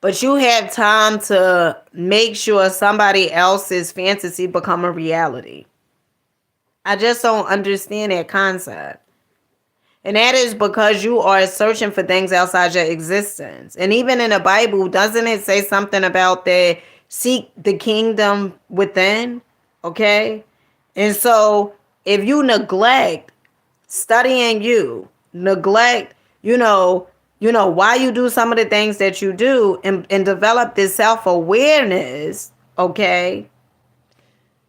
but you have time to make sure somebody else's fantasy become a reality. I just don't understand that concept. And that is because you are searching for things outside your existence. And even in the Bible, doesn't it say something about seek the kingdom within? Okay. And so if you neglect studying you, neglect, why you do some of the things that you do, and develop this self-awareness, okay,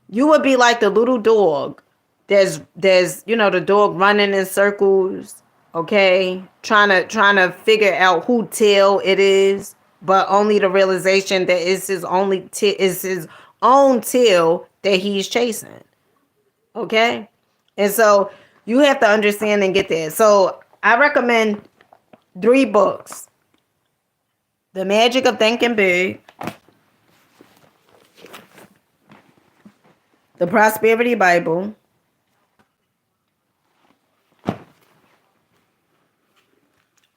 you would be like the little dog. There's the dog running in circles, okay, trying to figure out who tail it is, but only the realization that it's is his own tail that he's chasing. Okay. And so you have to understand and get that. So I recommend 3 books: The Magic of Thinking Big, The Prosperity Bible,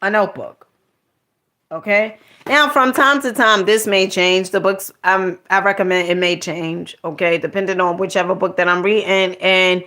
a notebook. Okay. Now, from time to time, this may change. The books I recommend, it may change. Okay, depending on whichever book that I'm reading, and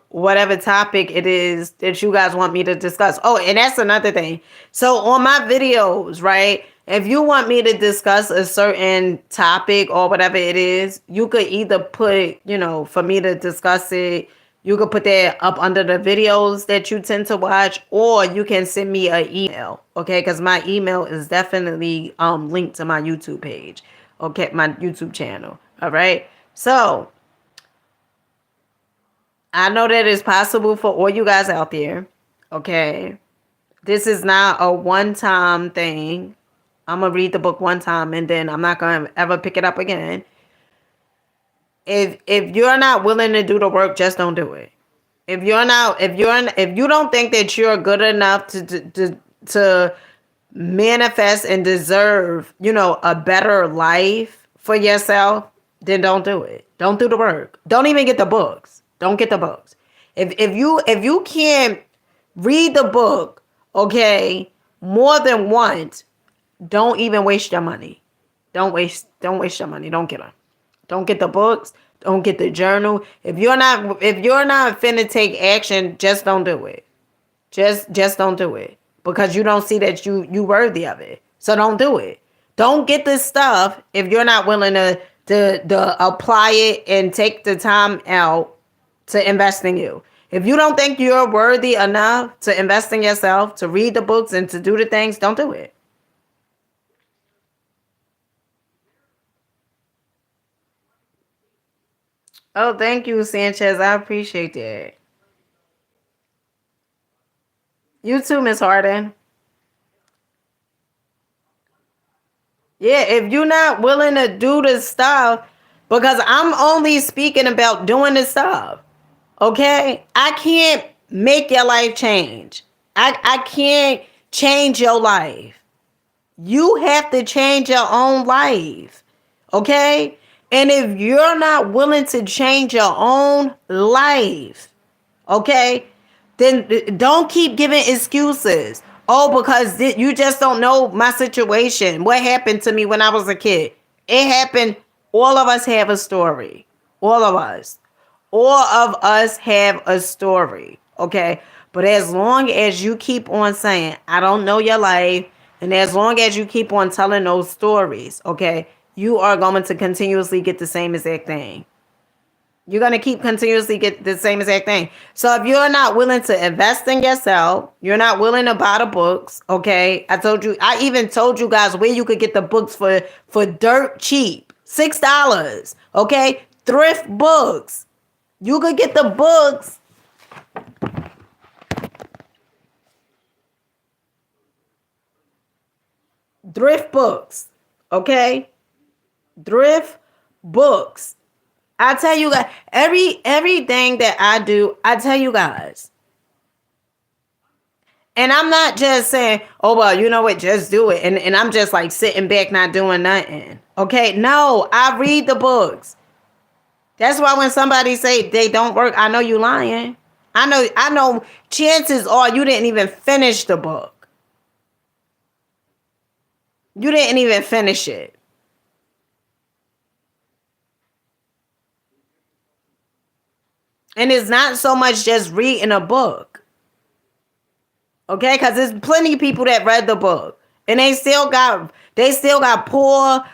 whatever topic it is that you guys want me to discuss. Oh, and that's another thing. So on my videos, right? If you want me to discuss a certain topic or whatever it is, you could either put, for me to discuss it, you could put that up under the videos that you tend to watch, or you can send me an email, okay? Because my email is definitely linked to my YouTube page, okay, my YouTube channel, all right? So I know that it's possible for all you guys out there, okay? This is not a one-time thing. I'm going to read the book one time, and then I'm not going to ever pick it up again. If you're not willing to do the work, just don't do it. If you don't think that you're good enough to manifest and deserve, a better life for yourself, then don't do it. Don't do the work. Don't even get the books. Don't get the books. If you can't read the book, okay, more than once, don't even waste your money. Don't waste your money. Don't get them. Don't get the books. Don't get the journal. If you're not finna take action, just don't do it. Just don't do it, because you don't see that you worthy of it. So don't do it. Don't get this stuff if you're not willing to apply it and take the time out to invest in you. If you don't think you're worthy enough to invest in yourself, to read the books and to do the things, don't do it. Oh, thank you, Sanchez. I appreciate that. You too, Miss Harden. Yeah, if you're not willing to do this stuff, because I'm only speaking about doing this stuff, okay? I can't make your life change. I can't change your life. You have to change your own life, okay? And if you're not willing to change your own life, okay, then don't keep giving excuses. Oh, because you just don't know my situation. What happened to me when I was a kid? It happened. All of us have a story. All of us. All of us have a story. Okay. But as long as you keep on saying, I don't know your life, and as long as you keep on telling those stories, okay, you are going to continuously get the same exact thing. You're going to keep continuously get the same exact thing. So if you're not willing to invest in yourself, you're not willing to buy the books, okay? I even told you guys where you could get the books for dirt cheap. $6, okay? Thrift books. You could get the books. Thrift books, okay? Thrift books. I tell you guys, everything that I do, I tell you guys. And I'm not just saying, oh, well, you know what, just do it. And I'm just like sitting back, not doing nothing. Okay, no, I read the books. That's why when somebody say they don't work, I know you lying. I know chances are you didn't even finish the book. You didn't even finish it. And it's not so much just reading a book. Okay? Because there's plenty of people that read the book. And they still got poor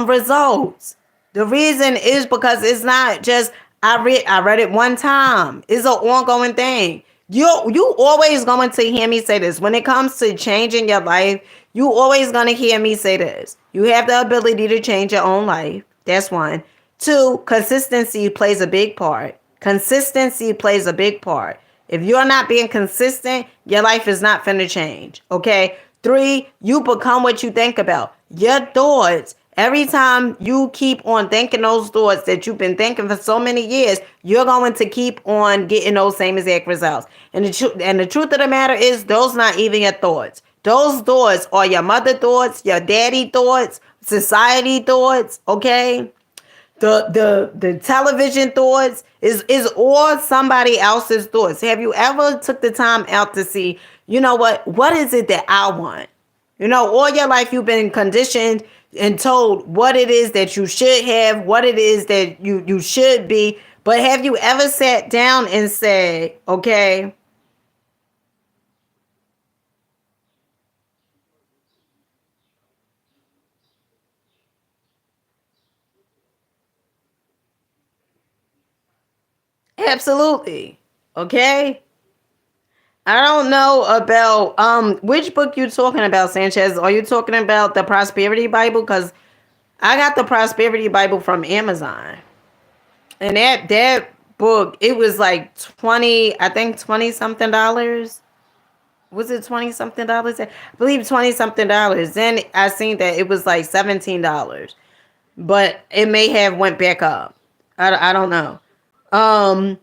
results. The reason is because it's not just, I read it one time. It's an ongoing thing. You always going to hear me say this. When it comes to changing your life, you always gonna hear me say this. You have the ability to change your own life. That's one. Two, consistency plays a big part. Consistency plays a big part. If you're not being consistent, your life is not finna change. Okay? Three, you become what you think about. Your thoughts. Every time you keep on thinking those thoughts that you've been thinking for so many years, you're going to keep on getting those same exact results. And the truth of the matter is, those not even your thoughts. Those thoughts are your mother thoughts, your daddy thoughts, society thoughts. Okay, the television thoughts is all somebody else's thoughts. Have you ever took the time out to see, you know what is it that I want? You know, all your life you've been conditioned and told what it is that you should have, what it is that you should be. But have you ever sat down and said, okay, absolutely, okay? I don't know about which book you talking about, Sanchez. Are you talking about the Prosperity Bible? Because I got the Prosperity Bible from Amazon. And that book, it was like 20, I think 20 something dollars. Was it 20 something dollars? I believe 20 something dollars. Then I seen that it was like $17. But it may have went back up. I don't know. Um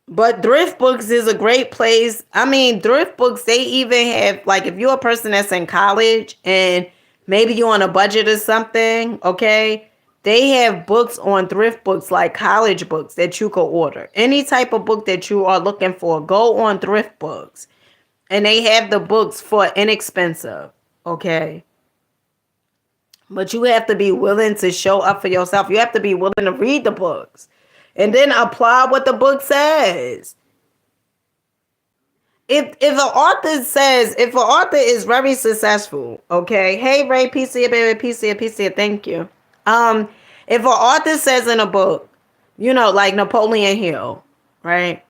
But thrift books is a great place. I mean, thrift books, they even have, like, if you're a person that's in college and maybe you're on a budget or something, okay, they have books on thrift books, like college books that you could order. Any type of book that you are looking for, go on thrift books. And they have the books for inexpensive, okay? But you have to be willing to show up for yourself. You have to be willing to read the books and then apply what the book says. If an author is very successful, okay, hey Ray, peace to you, baby, peace to you, peace to you, thank you. If an author says in a book, you know, like Napoleon Hill, right?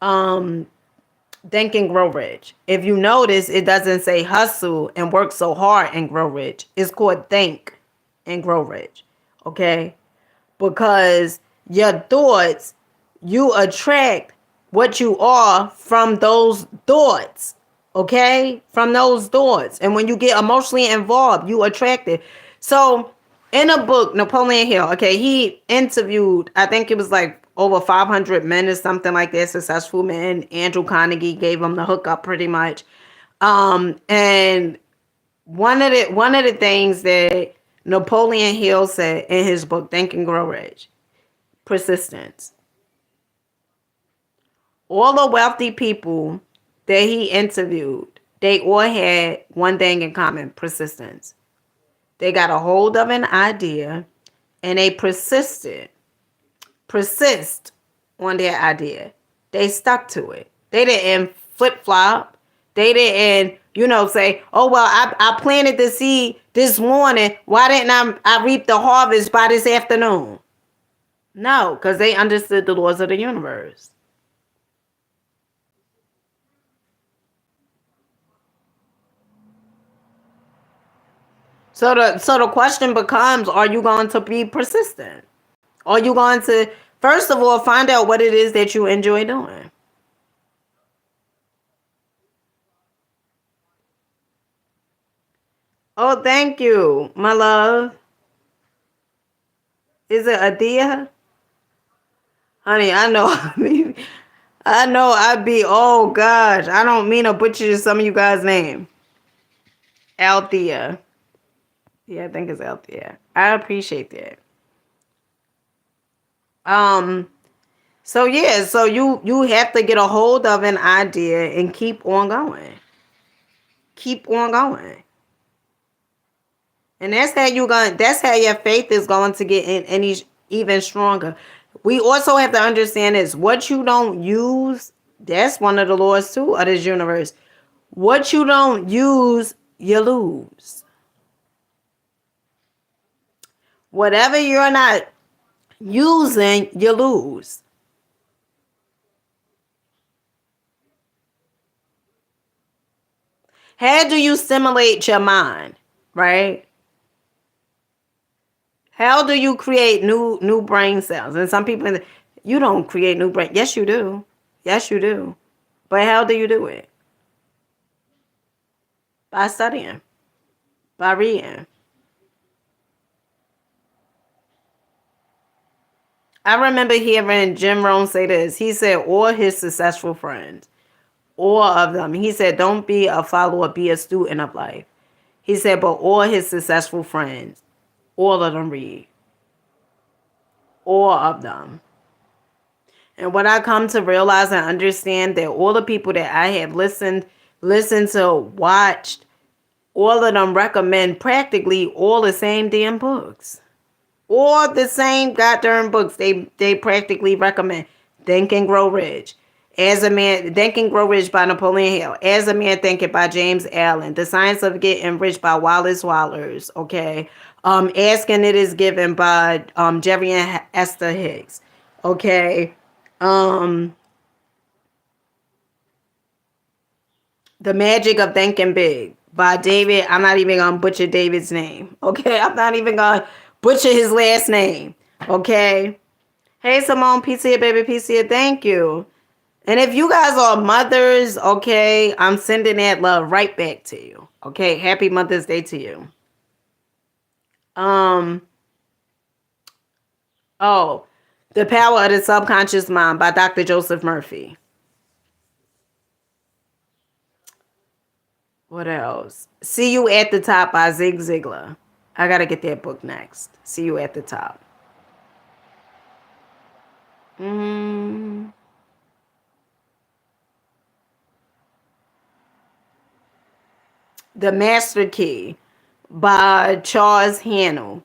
Um, Think and Grow Rich. If you notice, it doesn't say hustle and work so hard and grow rich. It's called Think and Grow Rich, okay? Because your thoughts, you attract what you are from those thoughts, okay? From those thoughts. And when you get emotionally involved, you attract it. So in a book, Napoleon Hill, okay, he interviewed, I think it was like over 500 men or something like that, successful men. Andrew Carnegie gave him the hookup pretty much. And one of the things that Napoleon Hill said in his book, Think and Grow Rich, persistence. All the wealthy people that he interviewed, they all had one thing in common: persistence. They got a hold of an idea and they persist on their idea. They stuck to it. They didn't flip flop. They didn't, say, oh, well, I planted the seed this morning. Why didn't I reap the harvest by this afternoon? No, because they understood the laws of the universe. So the question becomes, are you going to be persistent? Are you going to, first of all, find out what it is that you enjoy doing? Oh, thank you, my love. Is it Adia? Honey, I know. I'd be, oh gosh, I don't mean to butcher some of you guys' name. Althea. Yeah, I think it's Althea. I appreciate that. Um, so yeah, so you have to get a hold of an idea and keep on going. Keep on going. And that's how your faith is going to get in any even stronger. We also have to understand this: what you don't use, that's one of the laws too of this universe. What you don't use, you lose. Whatever you're not Using, you lose. How do you stimulate your mind, right? How do you create new brain cells? And some people, you don't create new brain. Yes, you do. Yes, you do. But how do you do it? By studying, by reading. I remember hearing Jim Rohn say this. He said, all his successful friends, all of them. He said, don't be a follower, be a student of life. He said, but all his successful friends, all of them read. All of them. And what I come to realize and understand that all the people that I have listened to, watched, all of them recommend practically all the same damn books. All the same goddamn books they practically recommend. Think and Grow Rich. As a Man, Think and Grow Rich by Napoleon Hill. As a Man Thinketh by James Allen. The Science of Getting Rich by Wallace Wattles. Okay. Ask and It Is Given by Jerry and Esther Hicks. Okay. The Magic of Thinking Big by David. I'm not even gonna butcher David's name. Okay, I'm not even gonna butcher his last name. Okay. Hey Simone, peace here, baby, peace here. Thank you. And if you guys are mothers, okay, I'm sending that love right back to you. Okay, happy Mother's Day to you. Oh, The Power of the Subconscious Mind by Dr. Joseph Murphy. What else? See You at the Top by Zig Ziglar. I gotta get that book next. See You at the Top. The Master Key by Charles Haanel.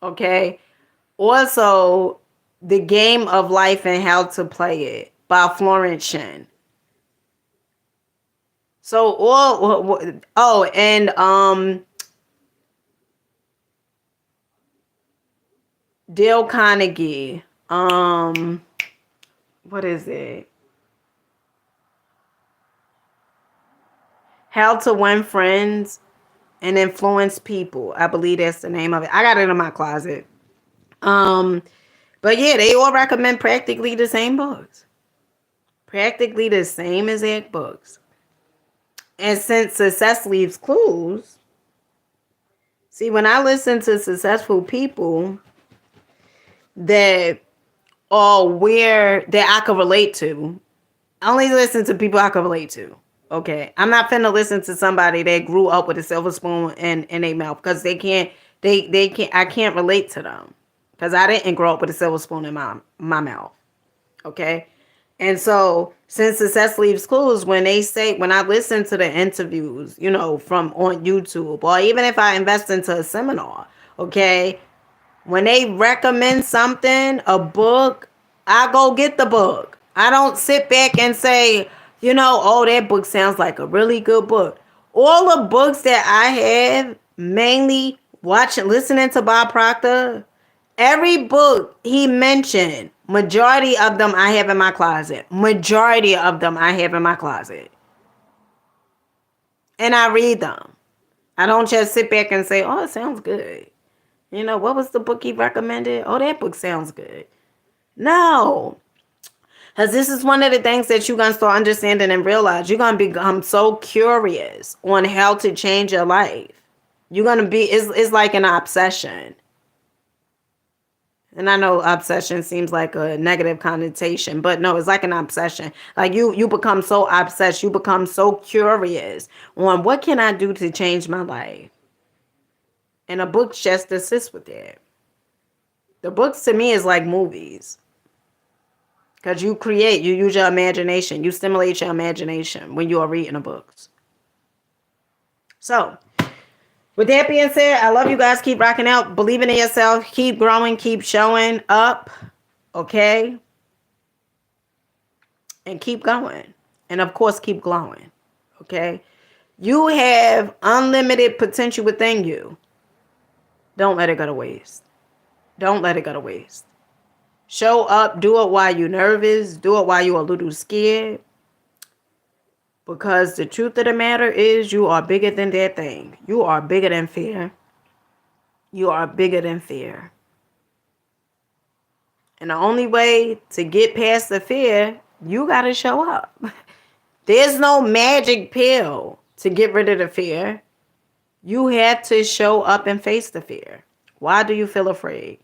Okay. Also, The Game of Life and How to Play It by Florence Shen. So Dale Carnegie. What is it? How to Win Friends and Influence People. I believe that's the name of it. I got it in my closet. But yeah, they all recommend practically the same books. Practically the same exact books. And since success leaves clues, see, when I listen to successful people that are where that I can relate to, I only listen to people I can relate to. Okay. I'm not finna listen to somebody that grew up with a silver spoon in their mouth because they can't, I can't relate to them because I didn't grow up with a silver spoon in my mouth. Okay. And so since success leaves clues, when I listen to the interviews, from on YouTube, or even if I invest into a seminar, okay, when they recommend something, a book, I go get the book. I don't sit back and say, oh, that book sounds like a really good book. All the books that I have, mainly listening to Bob Proctor, every book he mentioned, majority of them I have in my closet. Majority of them I have in my closet. And I read them. I don't just sit back and say, oh, it sounds good. What was the book he recommended? Oh, that book sounds good. No. Because this is one of the things that you're going to start understanding and realize. You're going to become so curious on how to change your life. You're going to be, it's like an obsession. And I know obsession seems like a negative connotation, but no, it's like an obsession. Like you become so obsessed. You become so curious on what can I do to change my life? And a book just assists with that. The books to me is like movies. Because you use your imagination. You stimulate your imagination when you are reading the books. So, with that being said, I love you guys. Keep rocking out. Believing in yourself. Keep growing. Keep showing up. Okay? And keep going. And of course, keep glowing. Okay? You have unlimited potential within you. Don't let it go to waste. Don't let it go to waste. Show up, do it while you're nervous, do it while you're a little scared. Because the truth of the matter is you are bigger than that thing. You are bigger than fear. You are bigger than fear. And the only way to get past the fear, you got to show up. There's no magic pill to get rid of the fear. You have to show up and face the fear. Why do you feel afraid?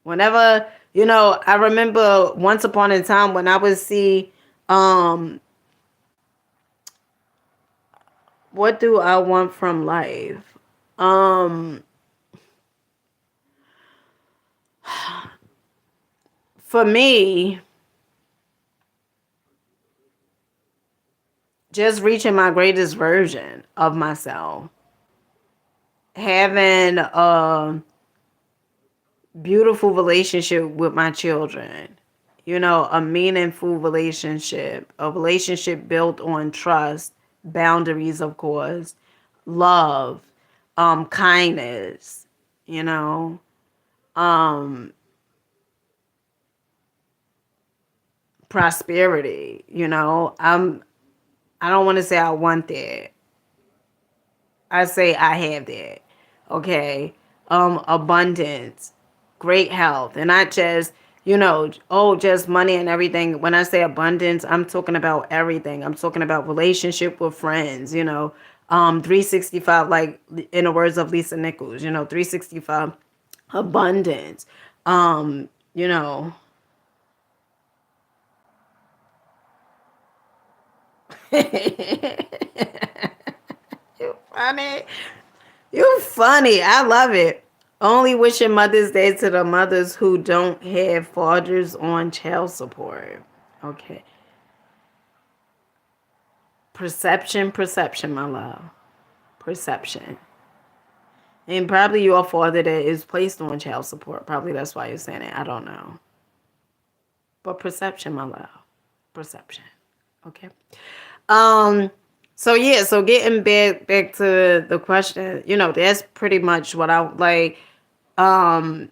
Whenever, I remember once upon a time when I would see, what do I want from life? For me, just reaching my greatest version of myself. Having a beautiful relationship with my children. A meaningful relationship. A relationship built on trust, boundaries, of course, love, kindness, prosperity. I don't want to say I want that. I say I have that. Okay. Abundance, great health, and not just, just money and everything. When I say abundance, I'm talking about everything. I'm talking about relationship with friends, 365, like in the words of Lisa Nichols, 365 abundance. You know, you funny. You funny. I love it. Only wishing Mother's Day to the mothers who don't have fathers on child support. Okay. Perception, my love. Perception. And probably your father that is placed on child support. Probably that's why you're saying it. I don't know. But perception, my love. Perception. Okay. So yeah, so getting back to the question, that's pretty much what I like. I'm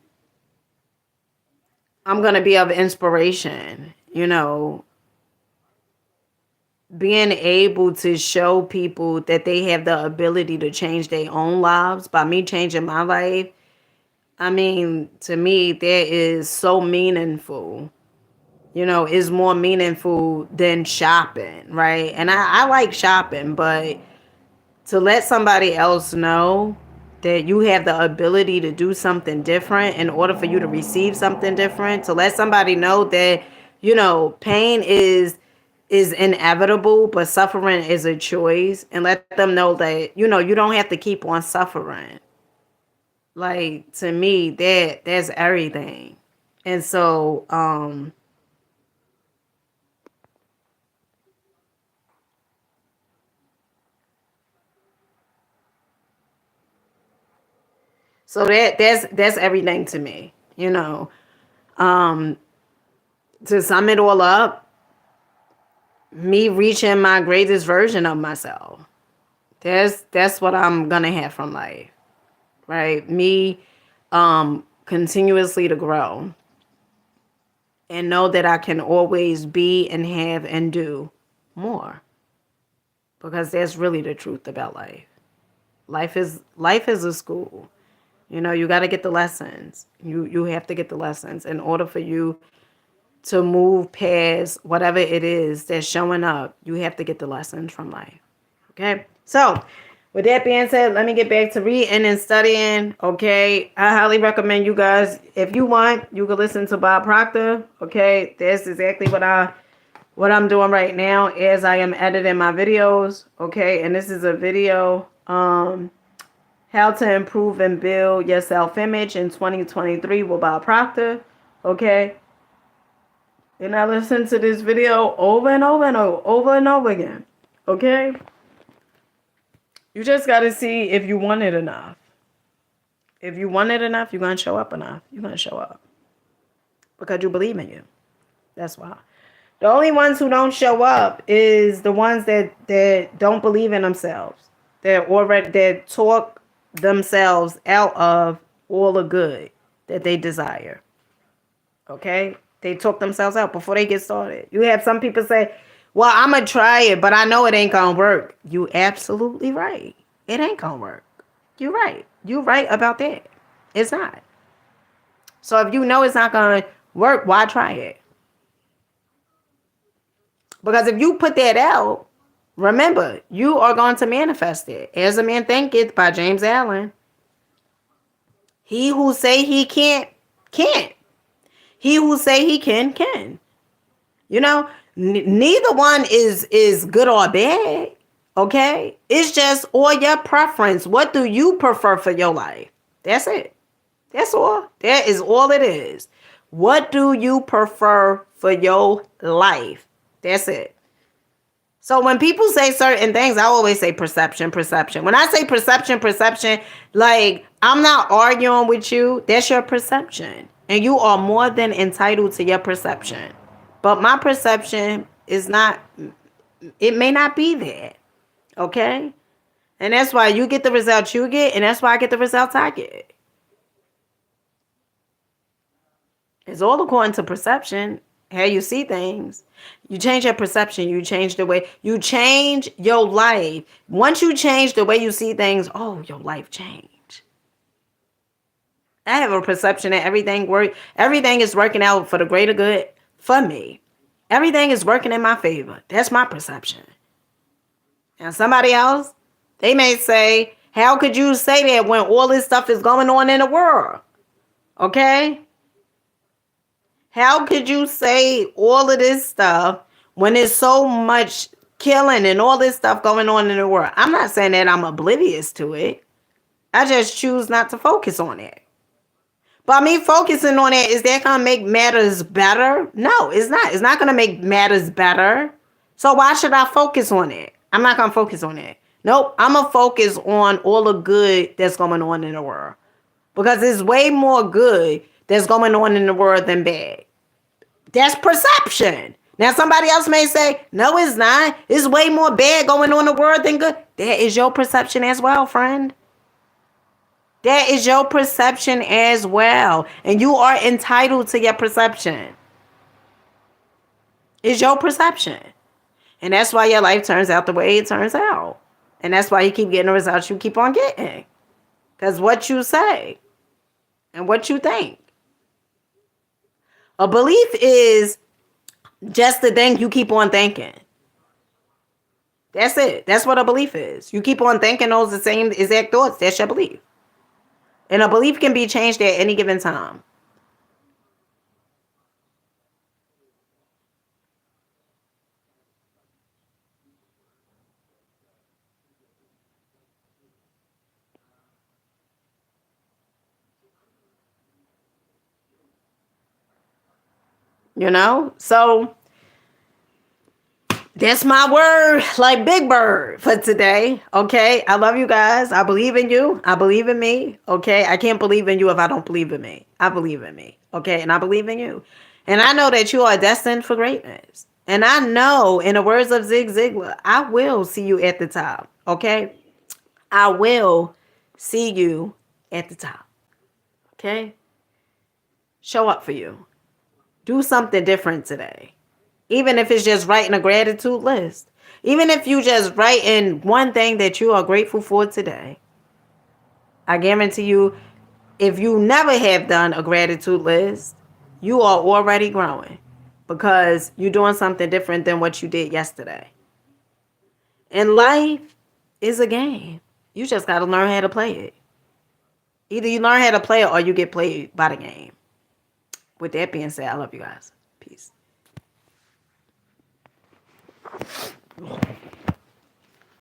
gonna be of inspiration, being able to show people that they have the ability to change their own lives by me changing my life. I mean, to me, that is so meaningful. Is more meaningful than shopping, right? And I like shopping, but to let somebody else know that you have the ability to do something different in order for you to receive something different, to let somebody know that, pain is inevitable, but suffering is a choice, and let them know that, you don't have to keep on suffering. Like, to me, that's everything. And so that's everything to me, to sum it all up, me reaching my greatest version of myself. That's what I'm gonna have from life, right? Me continuously to grow and know that I can always be and have and do more, because that's really the truth about life. Life is a school. You got to get the lessons. You have to get the lessons in order for you to move past whatever it is that's showing up. You have to get the lessons from life. Okay? So, with that being said, let me get back to reading and studying. Okay? I highly recommend you guys, if you want, you can listen to Bob Proctor. Okay? That's exactly what I'm doing right now as I am editing my videos. Okay? And this is a video, how to improve and build your self-image in 2023 with Bob Proctor. Okay? And I listen to this video over and over and over and over again. Okay? You just got to see if you want it enough. If you want it enough, you're going to show up enough. You're going to show up. Because you believe in you. That's why. The only ones who don't show up is the ones that don't believe in themselves. That talk themselves out of all the good that they desire. Okay? They talk themselves out before they get started. You have some people say, well, I'm going to try it, but I know it ain't going to work. You absolutely right. It ain't going to work. You're right. You're right about that. It's not. So if you know it's not going to work, why try it? Because if you put that out, remember, you are going to manifest it. As a Man Thinketh by James Allen. He who say he can't, can't. He who say he can. You know, neither one is good or bad. Okay? It's just all your preference. What do you prefer for your life? That's it. That's all. That is all it is. What do you prefer for your life? That's it. So when people say certain things, I always say perception. When I say perception, like I'm not arguing with you. That's your perception. And you are more than entitled to your perception. But my perception is not, it may not be that. Okay? And that's why you get the results you get, and that's why I get the results I get. It's all according to perception, how you see things. You change your perception, you change the way, you change your life. Once you change the way you see things, oh, your life changed. I have a perception that everything is working out for the greater good for me. Everything is working in my favor. That's my perception. And somebody else, they may say, how could you say that when all this stuff is going on in the world? Okay? How could you say all of this stuff when there's so much killing and all this stuff going on in the world? I'm not saying that I'm oblivious to it. I just choose not to focus on it. But me focusing on it, is that going to make matters better? No, it's not. It's not going to make matters better. So why should I focus on it? I'm not going to focus on it. Nope, I'm going to focus on all the good that's going on in the world. Because there's way more good that's going on in the world than bad. That's perception. Now somebody else may say, no, it's not. There's way more bad going on in the world than good. That is your perception as well, friend. That is your perception as well. And you are entitled to your perception. It's your perception. And that's why your life turns out the way it turns out. And that's why you keep getting the results you keep on getting. Because what you say and what you think. A belief is just the thing you keep on thinking. That's it. That's what a belief is. You keep on thinking those the same exact thoughts. That's your belief. And a belief can be changed at any given time. You know? So that's my word, like Big Bird for today. Okay. I love you guys. I believe in you. I believe in me. Okay. I can't believe in you if I don't believe in me. I believe in me. Okay. And I believe in you. And I know that you are destined for greatness. And I know, in the words of Zig Ziglar, I will see you at the top. Okay. I will see you at the top. Okay. Show up for you. Do something different today. Even if it's just writing a gratitude list. Even if you just write in one thing that you are grateful for today. I guarantee you, if you never have done a gratitude list, you are already growing. Because you're doing something different than what you did yesterday. And life is a game. You just got to learn how to play it. Either you learn how to play it or you get played by the game. With that being said, I love you guys. Peace.